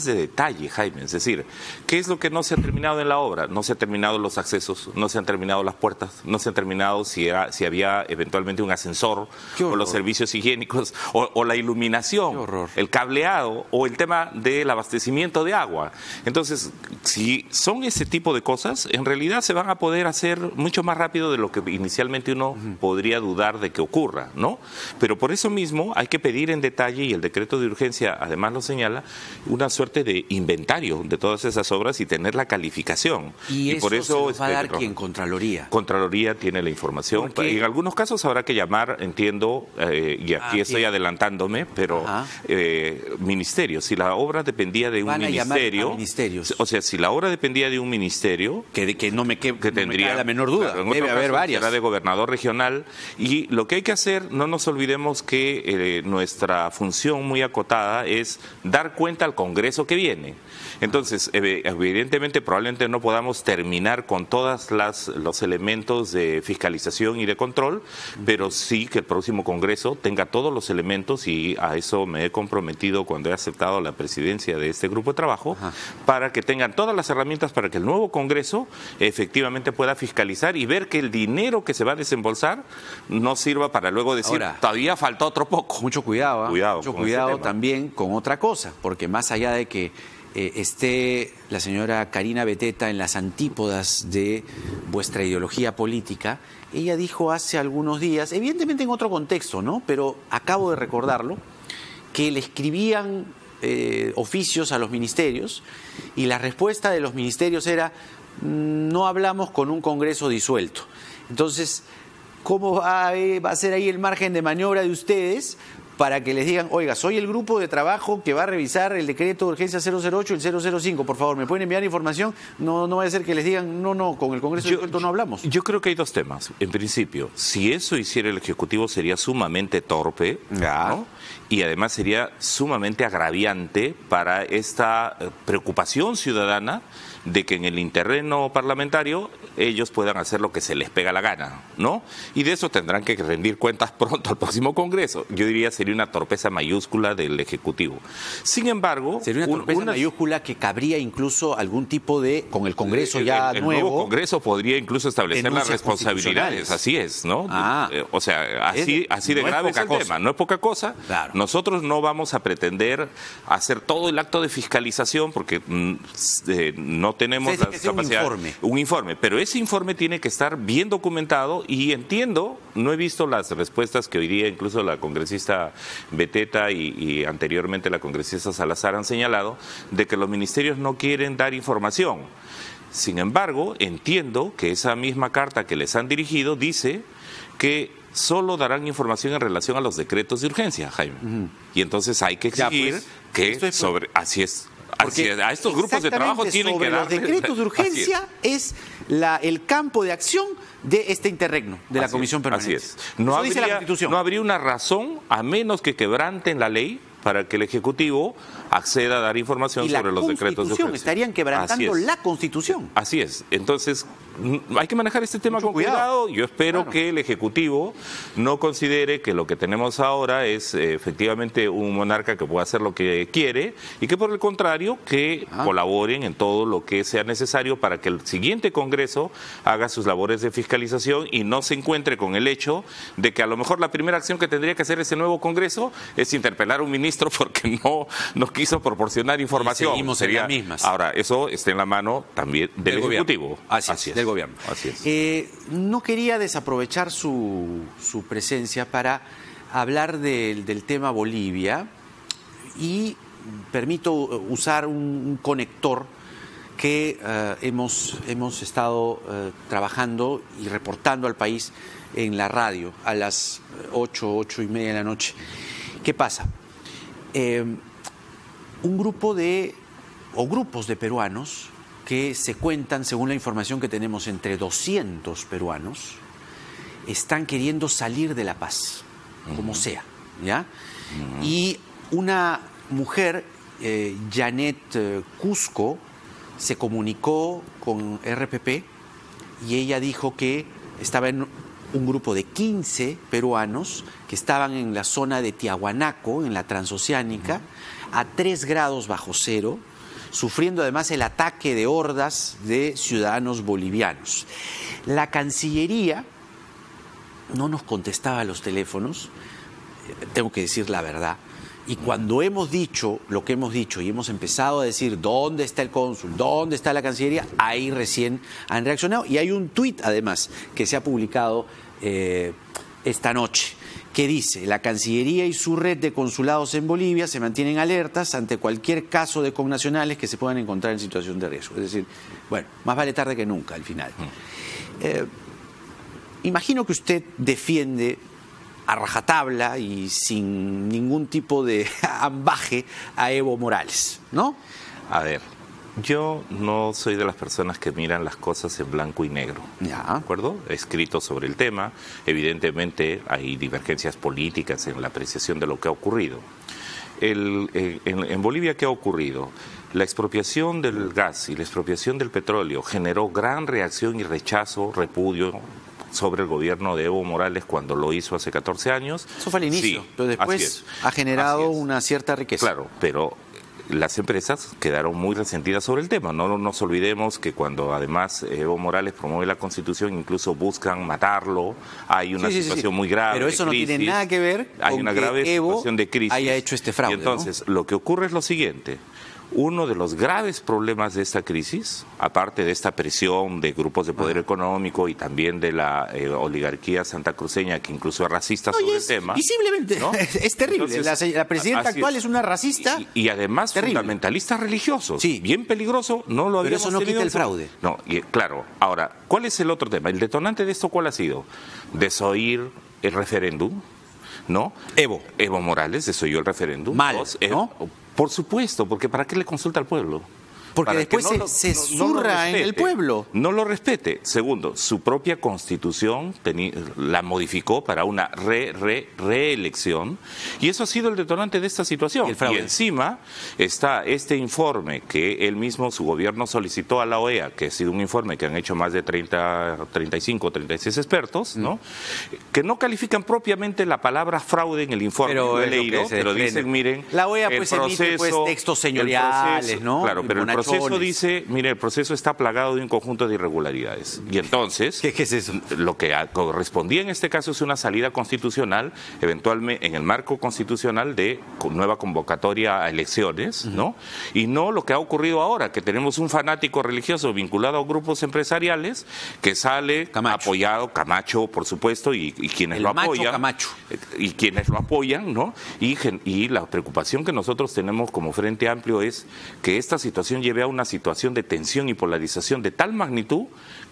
de detalle, Jaime. Es decir, ¿qué es lo que no se ha terminado en la obra? No se han terminado los accesos, no se han terminado las puertas, no se han terminado si había eventualmente un ascensor o los servicios higiénicos o la iluminación, el cableado o el tema del abastecimiento de agua. Entonces, si son ese tipo de cosas, en realidad se van a poder hacer mucho más rápido de lo que inicialmente uno podría dudar de que ocurra, ¿no? Pero por eso mismo hay que pedir en detalle, y el decreto de urgencia además lo señala, una suerte de inventario de todas esas obras y tener la calificación. Y por eso se va a dar ¿quién? Contraloría. Contraloría tiene la información. Y en algunos casos habrá que llamar, entiendo, y aquí estoy adelantándome, pero ministerio. Si la obra dependía de un ministerio, o sea, si la obra dependía de un ministerio, que no me queda la menor duda, claro, debe haber varias. Será de gobernador regional, y lo que hay que hacer, no nos olvidemos que nuestra función muy acotada es dar cuenta al Congreso que viene. Entonces, evidentemente, probablemente no podamos terminar con todos los elementos de fiscalización y de control, pero sí que el próximo Congreso tenga todos los elementos, y a eso me he comprometido cuando he aceptado la presidencia de este grupo de trabajo, para que tengan todas las herramientas para que el nuevo Congreso efectivamente pueda fiscalizar y ver que el dinero que se va a desembolsar no sirva para luego decir, todavía falta otro poco. Mucho cuidado, mucho cuidado también con otra cosa, porque más allá de que esté la señora Karina Beteta en las antípodas de vuestra ideología política, ella dijo hace algunos días, evidentemente en otro contexto, ¿no? Pero acabo de recordarlo, que le escribían oficios a los ministerios, y la respuesta de los ministerios era, no hablamos con un Congreso disuelto. Entonces, ¿cómo va a ser ahí el margen de maniobra de ustedes para que les digan, oiga, soy el grupo de trabajo que va a revisar el decreto de urgencia 008 y el 005, por favor, ¿me pueden enviar información? No vaya a ser que les digan, no, con el Congreso disuelto no hablamos. Yo creo que hay dos temas. En principio, si eso hiciera el Ejecutivo sería sumamente torpe, ¿no? Y además sería sumamente agraviante para esta preocupación ciudadana de que en el interreno parlamentario ellos puedan hacer lo que se les pega la gana, ¿no? Y de eso tendrán que rendir cuentas pronto al próximo Congreso. Yo diría sería una torpeza mayúscula del Ejecutivo. Sin embargo, sería una torpeza mayúscula que cabría incluso algún tipo de, con el Congreso ya el nuevo, nuevo Congreso podría incluso establecer las responsabilidades. Así es, ¿no? O sea, así de grave es el tema. No es poca cosa. Claro. Nosotros no vamos a pretender hacer todo el acto de fiscalización porque no tenemos la capacidad. Un informe, pero ese informe tiene que estar bien documentado, y entiendo, no he visto las respuestas que hoy día incluso la congresista Beteta y anteriormente la congresista Salazar han señalado, de que los ministerios no quieren dar información. Sin embargo, entiendo que esa misma carta que les han dirigido dice que solo darán información en relación a los decretos de urgencia, Jaime. Y entonces hay que exigir así es. Porque a estos grupos de trabajo tienen que dar. Los decretos de urgencia es el campo de acción de este interregno de la Comisión Permanente. Así es. No dice la Constitución. No habría una razón, a menos que quebranten la ley, para que el Ejecutivo acceda a dar información sobre los decretos de urgencia. Estarían quebrantando la Constitución. Así es. Entonces, hay que manejar este tema con cuidado. Yo espero que el Ejecutivo no considere que lo que tenemos ahora es efectivamente un monarca que pueda hacer lo que quiere, y que por el contrario que colaboren en todo lo que sea necesario para que el siguiente Congreso haga sus labores de fiscalización y no se encuentre con el hecho de que a lo mejor la primera acción que tendría que hacer ese nuevo Congreso es interpelar a un ministro porque no quiso proporcionar información. Seguimos en las mismas. Ahora, eso está en la mano también del Ejecutivo. Así es, del Gobierno. Así es. No quería desaprovechar su presencia para hablar del tema Bolivia, y permito usar un conector que hemos estado trabajando y reportando al país en la radio a las 8:30 de la noche. ¿Qué pasa? Un grupo grupos de peruanos que se cuentan, según la información que tenemos, entre 200 peruanos, están queriendo salir de La Paz, como sea, ¿ya? Y una mujer, Janet Cusco, se comunicó con RPP y ella dijo que estaba en un grupo de 15 peruanos que estaban en la zona de Tiahuanaco, en la transoceánica, a 3 grados bajo cero, sufriendo además el ataque de hordas de ciudadanos bolivianos. La Cancillería no nos contestaba a los teléfonos, tengo que decir la verdad, y cuando hemos dicho lo que hemos dicho y hemos empezado a decir dónde está el cónsul, dónde está la Cancillería, ahí recién han reaccionado. Y hay un tuit además que se ha publicado esta noche que dice: la Cancillería y su red de consulados en Bolivia se mantienen alertas ante cualquier caso de connacionales que se puedan encontrar en situación de riesgo. Es decir, bueno, más vale tarde que nunca al final. Imagino que usted defiende a rajatabla y sin ningún tipo de ambaje a Evo Morales, ¿no? A ver, yo no soy de las personas que miran las cosas en blanco y negro, ¿de acuerdo? He escrito sobre el tema, evidentemente hay divergencias políticas en la apreciación de lo que ha ocurrido. En Bolivia, ¿qué ha ocurrido? La expropiación del gas y la expropiación del petróleo generó gran reacción y rechazo, repudio sobre el gobierno de Evo Morales cuando lo hizo hace 14 años. Eso fue al inicio, sí, pero después ha generado una cierta riqueza. Claro, pero las empresas quedaron muy resentidas sobre el tema. No nos olvidemos que cuando además Evo Morales promueve la Constitución, incluso buscan matarlo, hay una situación muy grave. Pero eso de crisis, no tiene nada que ver hay con una que grave Evo situación de crisis. haya hecho este fraude. Y entonces, lo que ocurre es lo siguiente. Uno de los graves problemas de esta crisis, aparte de esta presión de grupos de poder económico y también de la oligarquía santacruceña, que incluso es racista sobre el tema. Visiblemente, ¿no? Es terrible. Entonces, la presidenta actual es una racista. Y además fundamentalistas religiosos. Sí. Bien peligroso, no lo habíamos tenido. Pero eso no quita el fraude. No, claro. Ahora, ¿cuál es el otro tema? El detonante de esto, ¿cuál ha sido? Desoír el referéndum, ¿no? Evo Morales desoyó el referéndum. Mal, ¿no? Por supuesto, porque ¿para qué le consulta al pueblo? Porque después se zurra en el pueblo. No lo respete. Segundo, su propia Constitución la modificó para una reelección y eso ha sido el detonante de esta situación. Y encima está este informe que él mismo, su gobierno solicitó a la OEA, que ha sido un informe que han hecho más de 35, 36 expertos, ¿no? Que no califican propiamente la palabra fraude en el informe. Pero dicen, miren, la OEA pues emite textos señoriales, ¿no? Claro, pero el proceso dice, mire, el proceso está plagado de un conjunto de irregularidades. Y entonces, ¿qué es eso? Lo que correspondía en este caso es una salida constitucional, eventualmente en el marco constitucional de nueva convocatoria a elecciones, ¿no? Y no lo que ha ocurrido ahora, que tenemos un fanático religioso vinculado a grupos empresariales que sale apoyado, Camacho, por supuesto, y quienes lo apoyan. Camacho. Y quienes lo apoyan, ¿no? Y la preocupación que nosotros tenemos como Frente Amplio es que esta situación lleve a una situación de tensión y polarización de tal magnitud,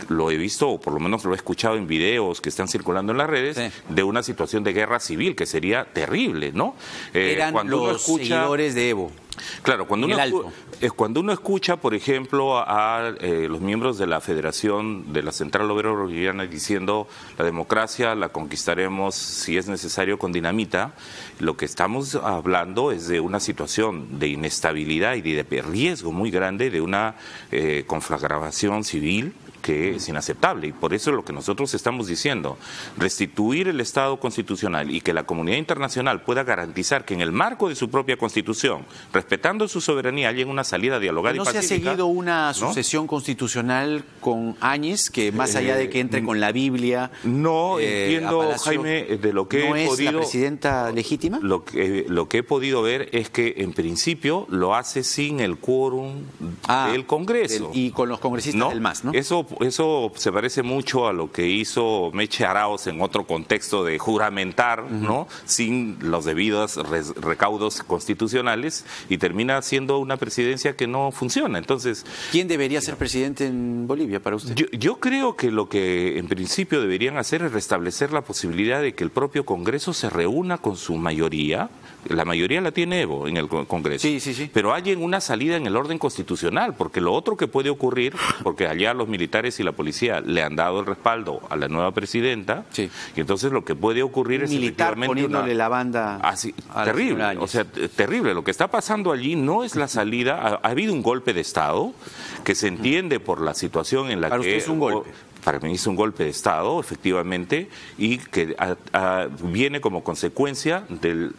lo he visto, o por lo menos lo he escuchado en videos que están circulando en las redes, de una situación de guerra civil que sería terrible, ¿no? Eran los seguidores de Evo. Claro, cuando uno escucha, por ejemplo, a los miembros de la Federación de la Central Obrera Boliviana diciendo la democracia la conquistaremos si es necesario con dinamita, lo que estamos hablando es de una situación de inestabilidad y de riesgo muy grande de una conflagración civil que es inaceptable, y por eso es lo que nosotros estamos diciendo, restituir el Estado constitucional y que la comunidad internacional pueda garantizar que en el marco de su propia Constitución, respetando su soberanía, haya una salida dialogada y pacífica. ¿No se ha seguido una sucesión constitucional con Áñez, que más allá de que entre con la Biblia... No entiendo, Jaime, de lo que he podido... ¿No es la presidenta legítima? Lo que he podido ver es que, en principio, lo hace sin el quórum del Congreso. Y con los congresistas del MAS, ¿no? Eso eso se parece mucho a lo que hizo Meche Arauz en otro contexto de juramentar, ¿no? Sin los debidos recaudos constitucionales, y termina siendo una presidencia que no funciona. Entonces, ¿quién debería ser presidente en Bolivia para usted? Yo creo que lo que en principio deberían hacer es restablecer la posibilidad de que el propio Congreso se reúna con su mayoría. La mayoría la tiene Evo en el Congreso. Sí. Pero hay una salida en el orden constitucional, porque lo otro que puede ocurrir, porque allá los militares y la policía le han dado el respaldo a la nueva presidenta, y entonces lo que puede ocurrir es militar poniéndole la banda terrible, o sea, terrible. Lo que está pasando allí no es la salida. Ha habido un golpe de Estado que se entiende por la situación en la para que... usted es un golpe. Para mí es un golpe de Estado, efectivamente, y que viene como consecuencia del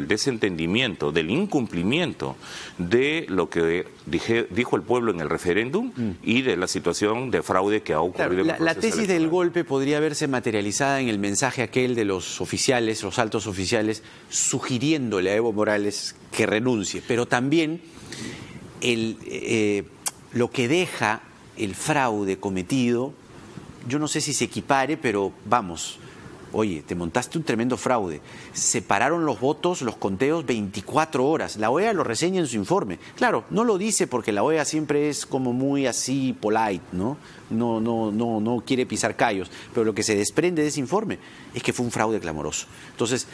desentendimiento, del incumplimiento de lo que dijo el pueblo en el referéndum y de la situación de fraude que ha ocurrido. Claro, la tesis del golpe podría verse materializada en el mensaje aquel de los oficiales, los altos oficiales, sugiriéndole a Evo Morales que renuncie, pero también lo que deja el fraude cometido. Yo no sé si se equipare, pero vamos, oye, te montaste un tremendo fraude. Separaron los votos, los conteos 24 horas. La OEA lo reseña en su informe. Claro, no lo dice porque la OEA siempre es como muy así polite, ¿no? No quiere pisar callos. Pero lo que se desprende de ese informe es que fue un fraude clamoroso. Entonces,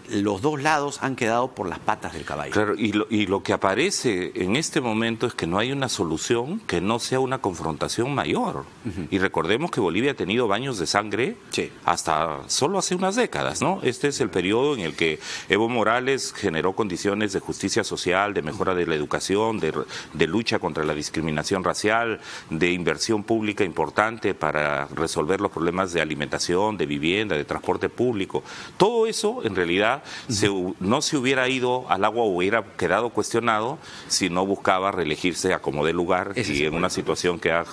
los dos lados han quedado por las patas del caballo. Claro, y lo que aparece en este momento es que no hay una solución que no sea una confrontación mayor. Y recordemos que Bolivia ha tenido baños de sangre hasta solo hace unas décadas, ¿no? Este es el periodo en el que Evo Morales generó condiciones de justicia social, de mejora de la educación, de lucha contra la discriminación racial, de inversión pública importante para resolver los problemas de alimentación, de vivienda, de transporte público. Todo eso, en realidad, no se hubiera ido al agua o hubiera quedado cuestionado si no buscaba reelegirse a como de lugar y en una situación que ha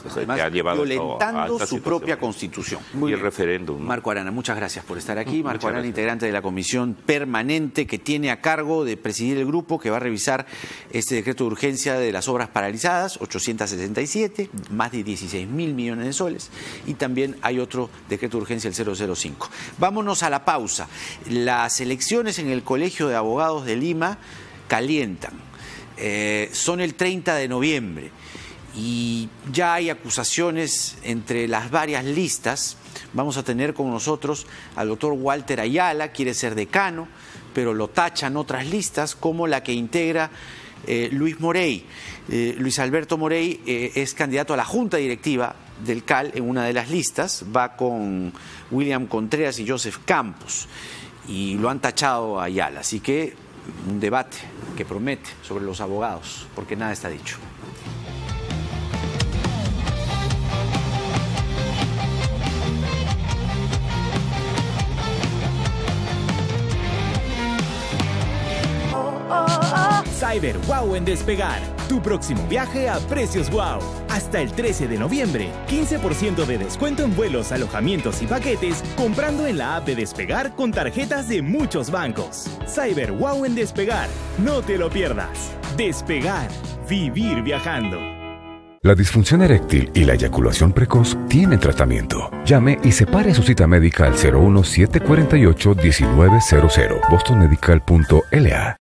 llevado violentando su propia constitución. Y el referéndum. Marco Arana, muchas gracias por estar aquí. Marco Arana, integrante de la comisión permanente que tiene a cargo de presidir el grupo que va a revisar este decreto de urgencia de las obras paralizadas, 867, más de 16.000 millones de soles. Y también hay otro decreto de urgencia, el 005. Vámonos a la pausa. Las elecciones en el Colegio de Abogados de Lima calientan. Son el 30 de noviembre y ya hay acusaciones entre las varias listas. Vamos a tener con nosotros al doctor Walter Ayala, quiere ser decano, pero lo tachan otras listas como la que integra Luis Morey. Luis Alberto Morey es candidato a la junta directiva del CAL en una de las listas, va con William Contreras y Joseph Campos. Y lo han tachado a Ayala, así que un debate que promete sobre los abogados, porque nada está dicho. Cyber Wow en Despegar. Tu próximo viaje a precios wow. Hasta el 13 de noviembre, 15% de descuento en vuelos, alojamientos y paquetes comprando en la app de Despegar con tarjetas de muchos bancos. Cyber Wow en Despegar. No te lo pierdas. Despegar. Vivir viajando. La disfunción eréctil y la eyaculación precoz tienen tratamiento. Llame y separe su cita médica al 01748-1900, bostonmedical.la.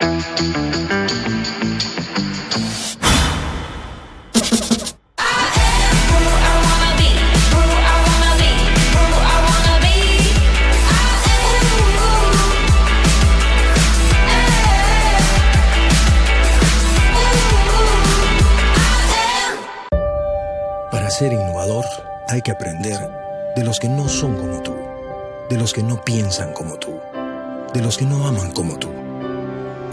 Para ser innovador hay que aprender de los que no son como tú, de los que no piensan como tú, de los que no aman como tú.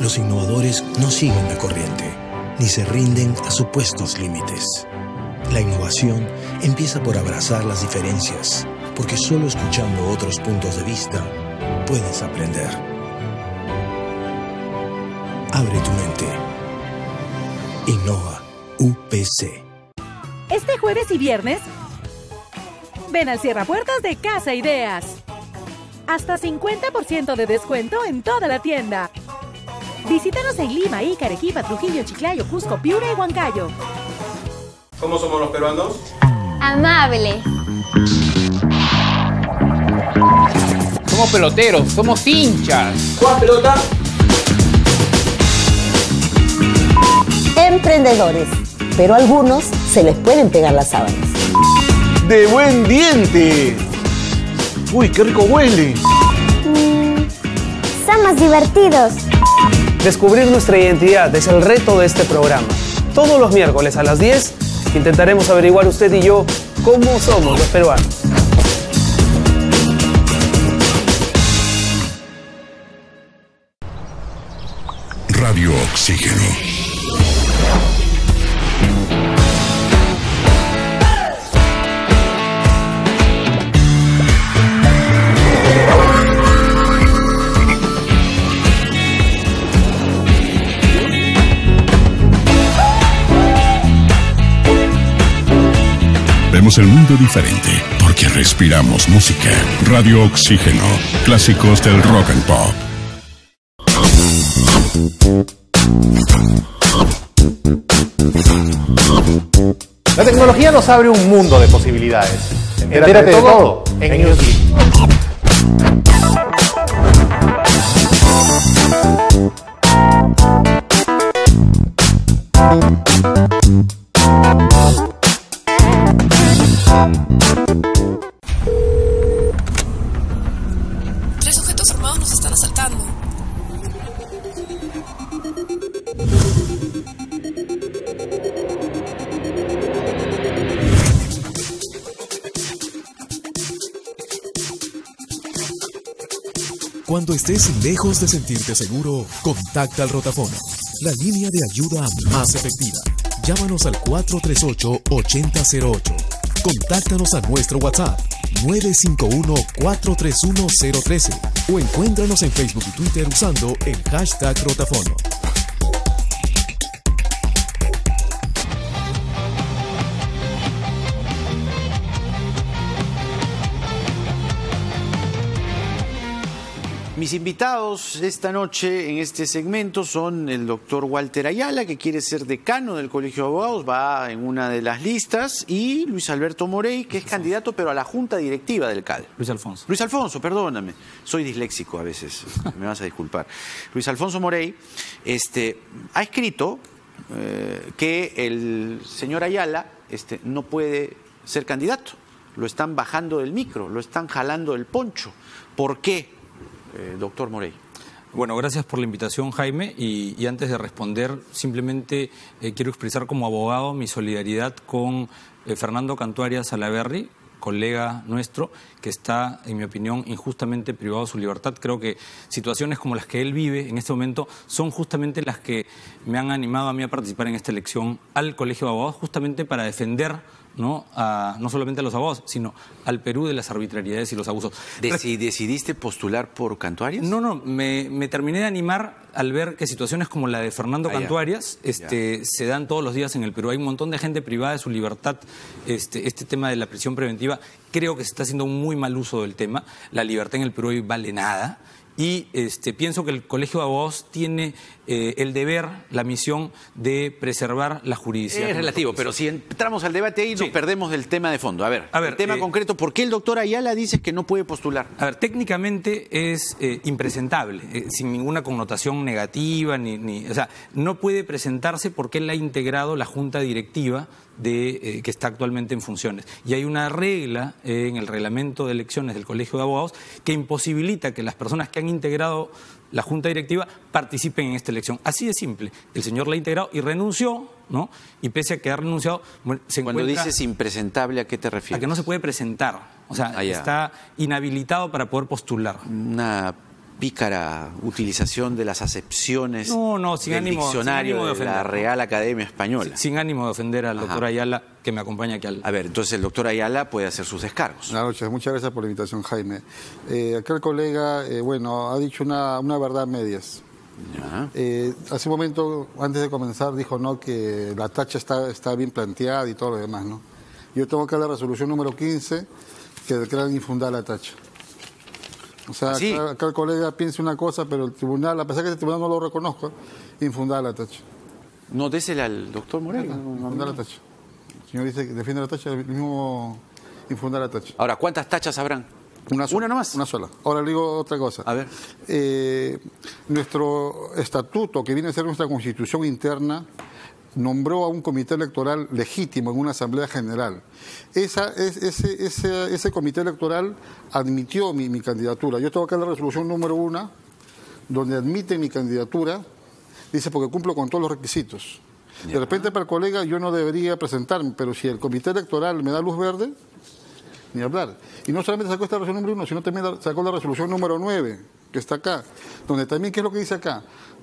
Los innovadores no siguen la corriente, ni se rinden a supuestos límites. La innovación empieza por abrazar las diferencias, porque solo escuchando otros puntos de vista puedes aprender. Abre tu mente. Innova UPC. Este jueves y viernes, ven al cierrapuertas de Casa Ideas. Hasta 50% de descuento en toda la tienda. Visítanos en Lima, Ica, Arequipa, Trujillo, Chiclayo, Cusco, Piura y Huancayo. ¿Cómo somos los peruanos? amables. Somos peloteros, somos hinchas. ¿Juegas pelota? Emprendedores, pero a algunos se les pueden pegar las sábanas. ¡De buen diente! ¡Uy, qué rico huele! Son más divertidos. Descubrir nuestra identidad es el reto de este programa. Todos los miércoles a las 10 intentaremos averiguar usted y yo cómo somos los peruanos. Radio Oxígeno. Vemos el mundo diferente porque respiramos música. Radio Oxígeno. Clásicos del rock and pop. La tecnología nos abre un mundo de posibilidades. Entérate de todo en Newsly. Tres sujetos armados nos están asaltando. Cuando estés lejos de sentirte seguro, contacta al Rotafono, la línea de ayuda más efectiva. Llámanos al 438-8008. Contáctanos a nuestro WhatsApp 951-431-013 o encuéntranos en Facebook y Twitter usando el hashtag Rotafono. Mis invitados esta noche en este segmento son el doctor Walter Ayala, que quiere ser decano del Colegio de Abogados, va en una de las listas, y Luis Alberto Morey, que es candidato pero a la junta directiva del CAL. Luis Alfonso. Luis Alfonso, perdóname, soy disléxico a veces, me vas a disculpar. Luis Alfonso Morey ha escrito que el señor Ayala no puede ser candidato, lo están bajando del micro, lo están jalando del poncho. ¿Por qué? Doctor Morey. Bueno, gracias por la invitación, Jaime, y antes de responder, simplemente quiero expresar como abogado mi solidaridad con Fernando Cantuarias Salaverry, colega nuestro, que está, en mi opinión, injustamente privado de su libertad. Creo que situaciones como las que él vive en este momento son justamente las que me han animado a mí a participar en esta elección al Colegio de Abogados, justamente para defender no solamente a los abogados, sino al Perú de las arbitrariedades y los abusos. ¿Decidiste postular por Cantuarias? No, me terminé de animar al ver que situaciones como la de Fernando Cantuarias se dan todos los días en el Perú. Hay un montón de gente privada de su libertad. Este tema de la prisión preventiva, creo que se está haciendo un muy mal uso del tema. La libertad en el Perú hoy vale nada. Y pienso que el Colegio de Abogados tiene el deber, la misión de preservar la jurisdicción. Es relativo, pero si entramos al debate ahí nos perdemos del tema de fondo. A ver, el tema concreto, ¿por qué el doctor Ayala dice que no puede postular? A ver, técnicamente es impresentable, sin ninguna connotación negativa, o sea, no puede presentarse porque él ha integrado la junta directiva que está actualmente en funciones. Y hay una regla en el reglamento de elecciones del Colegio de Abogados que imposibilita que las personas que han integrado la junta directiva participen en esta elección. Así de simple. El señor la ha integrado y renunció, ¿no? Y pese a que ha renunciado, se Cuando encuentra... dices impresentable, ¿a qué te refieres? A que no se puede presentar. O sea, está inhabilitado para poder postular. Una pícara utilización de las acepciones del diccionario de la Real Academia Española. Sin ánimo de ofender al doctor Ayala, que me acompaña aquí al... A ver, entonces el doctor Ayala puede hacer sus descargos. Buenas noches, muchas gracias por la invitación, Jaime. Acá el colega, ha dicho una verdad a medias. Hace un momento, antes de comenzar, dijo que la tacha está bien planteada y todo lo demás, ¿no? Yo tengo acá la resolución número 15 que declara infundada la tacha. O sea, acá el colega piensa una cosa, pero el tribunal, a pesar que el tribunal no lo reconozca, infundada la tacha. No, désela al doctor Moreno. Infundada la tacha. señor dice que defiende la tacha, el mismo infunda la tacha. Ahora, ¿cuántas tachas habrán? Una sola. ¿Una nomás? Una sola. Ahora le digo otra cosa. A ver. Nuestro estatuto, que viene a ser nuestra constitución interna, nombró a un comité electoral legítimo en una asamblea general. Ese comité electoral admitió mi candidatura. Yo tengo acá la resolución número 1, donde admite mi candidatura, dice porque cumplo con todos los requisitos. De repente para el colega yo no debería presentarme, pero si el comité electoral me da luz verde, ni hablar. Y no solamente sacó esta resolución número 1, sino también sacó la resolución número 9, que está acá, donde también, ¿qué es lo que dice acá?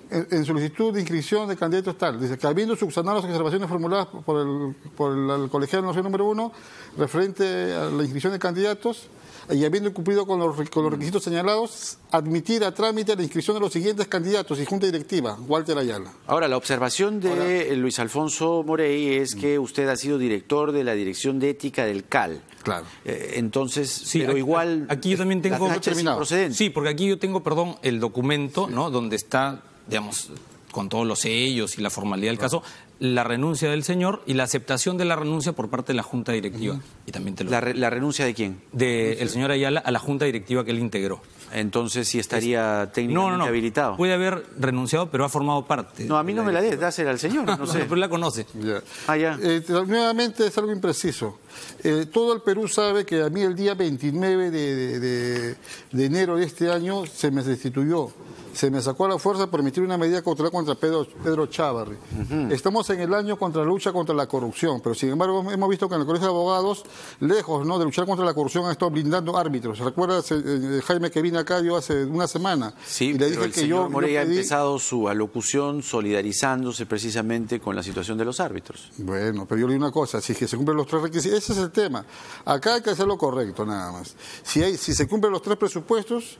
En solicitud de inscripción de candidatos tal, dice que habiendo subsanado las observaciones formuladas por el colegiado de la resolución número 1, referente a la inscripción de candidatos, y habiendo cumplido con los requisitos señalados, admitir a trámite la inscripción de los siguientes candidatos y junta directiva, Walter Ayala. Ahora, la observación de Luis Alfonso Morey es que usted ha sido director de la Dirección de Ética del CAL. Claro. Entonces, sí, pero igual... Aquí yo también tengo... procedente. Sí, porque aquí yo tengo, el documento, ¿no? Donde está, digamos, con todos los sellos y la formalidad del caso, la renuncia del señor y la aceptación de la renuncia por parte de la Junta Directiva. Y también te lo... ¿La renuncia de quién? Del señor Ayala a la Junta Directiva que él integró. Entonces sí estaría técnicamente habilitado. Puede haber renunciado, pero ha formado parte. No, a mí no me la des, dásela al señor, no sé. Pero la conoce. Ya. Nuevamente es algo impreciso. Todo el Perú sabe que a mí el día 29 de enero de este año se me destituyó. Se me sacó a la fuerza por emitir una medida cautelar contra Pedro Chávarri. Estamos en el año contra la lucha contra la corrupción, pero sin embargo hemos visto que en el Colegio de Abogados, lejos de luchar contra la corrupción, han estado blindando árbitros. ¿Recuerdas, Jaime, que vine acá yo hace una semana? Sí, y le dije el que señor Morey ha empezado su alocución solidarizándose precisamente con la situación de los árbitros. Bueno, pero yo le digo una cosa, si se cumplen los 3 requisitos, ese es el tema. Acá hay que hacer lo correcto, nada más. Si se cumplen los 3 presupuestos,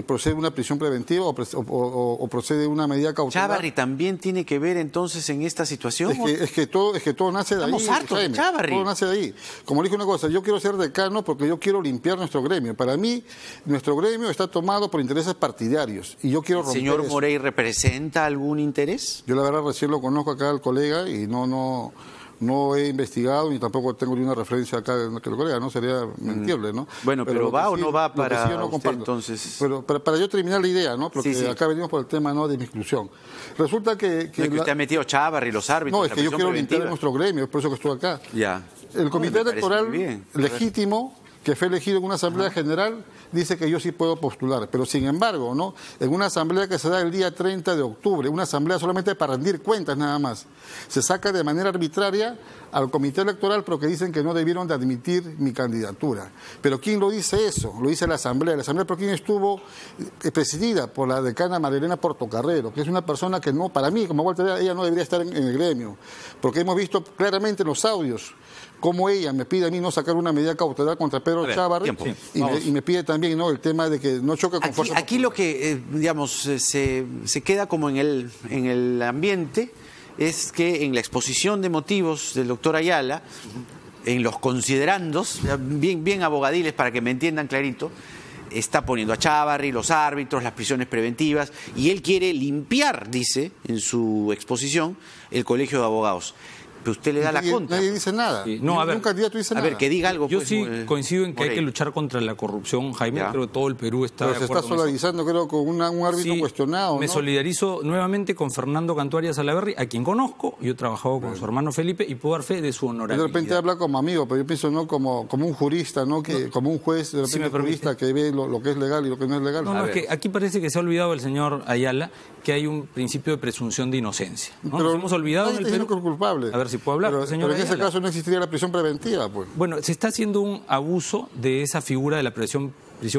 procede una prisión preventiva o procede una medida cautelar. ¿Chávarri también tiene que ver entonces en esta situación? Es que todo nace de ahí. Estamos hartos de Chávarri. Todo nace de ahí. Como le dije una cosa, yo quiero ser decano porque yo quiero limpiar nuestro gremio. Para mí, nuestro gremio está tomado por intereses partidarios y yo quiero romper ¿Señor eso. Morey representa algún interés? Yo la verdad recién lo conozco acá al colega y no he investigado ni tampoco tengo ni una referencia acá que el colega, ¿no? Sería mentirle, ¿no? Bueno, pero ¿va o no va para usted, entonces? Pero para yo terminar la idea, ¿no? Porque acá venimos por el tema, ¿no?, de mi exclusión. Resulta que usted ha metido Chávarri, los árbitros. No, es que yo quiero limpiar nuestro gremio, es por eso que estoy acá. Ya. El comité electoral legítimo, que fue elegido en una asamblea general, dice que yo sí puedo postular, pero sin embargo, ¿no?, en una asamblea que se da el día 30 de octubre, una asamblea solamente para rendir cuentas nada más, se saca de manera arbitraria al comité electoral porque dicen que no debieron de admitir mi candidatura. Pero ¿quién lo dice eso? Lo dice la asamblea. La asamblea, ¿por quién estuvo? Presidida por la decana Marilena Portocarrero, que es una persona que no, para mí, como Walter, ella no debería estar en el gremio, porque hemos visto claramente en los audios cómo ella me pide a mí no sacar una medida cautelar contra Pedro Chávarri y me pide también, ¿no?, el tema de que no choque con fuerza. Aquí lo que, digamos, se queda como en el ambiente es que en la exposición de motivos del doctor Ayala, en los considerandos, bien abogadiles para que me entiendan clarito, está poniendo a Chávarri, los árbitros, las prisiones preventivas, y él quiere limpiar, dice en su exposición, el Colegio de Abogados. Pero usted le da la contra. Nadie dice nada. Sí. No, a ver, un candidato dice nada. A ver, que diga algo. Yo pues, sí coincido en que hay que luchar contra la corrupción, Jaime. Creo que todo el Perú está Pero de acuerdo. Se está solidarizando, creo, con un árbitro cuestionado, ¿no? Me solidarizo nuevamente con Fernando Cantuaria Salaverry, a quien conozco. Yo he trabajado con su hermano Felipe y puedo dar fe de su honorabilidad. De repente habla como amigo, pero yo pienso no como un jurista, ¿no? Que como un juez, de repente un jurista que ve lo que es legal y lo que no es legal. No, es que aquí parece que se ha olvidado el señor Ayala que hay un principio de presunción de inocencia, ¿no? Pero nos hemos olvidado en el Perú. Que es culpable. A ver si puedo hablar, señor. Pero en ese caso no existiría la prisión preventiva, pues. Bueno, se está haciendo un abuso de esa figura de la prisión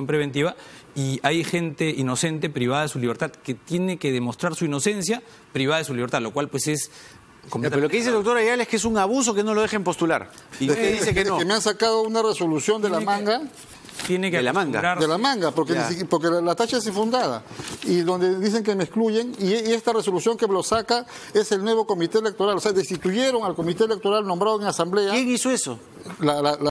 preventiva y hay gente inocente privada de su libertad que tiene que demostrar su inocencia privada de su libertad, lo cual pues es... Pero lo que dice el doctor Ayala es que es un abuso que no lo dejen postular. Y usted dice que no. Que me han sacado una resolución de la manga. Tiene que de la manga, porque la tacha es infundada y donde dicen que me excluyen y esta resolución que me lo saca es el nuevo comité electoral, o sea, destituyeron al comité electoral nombrado en asamblea. ¿Quién hizo eso?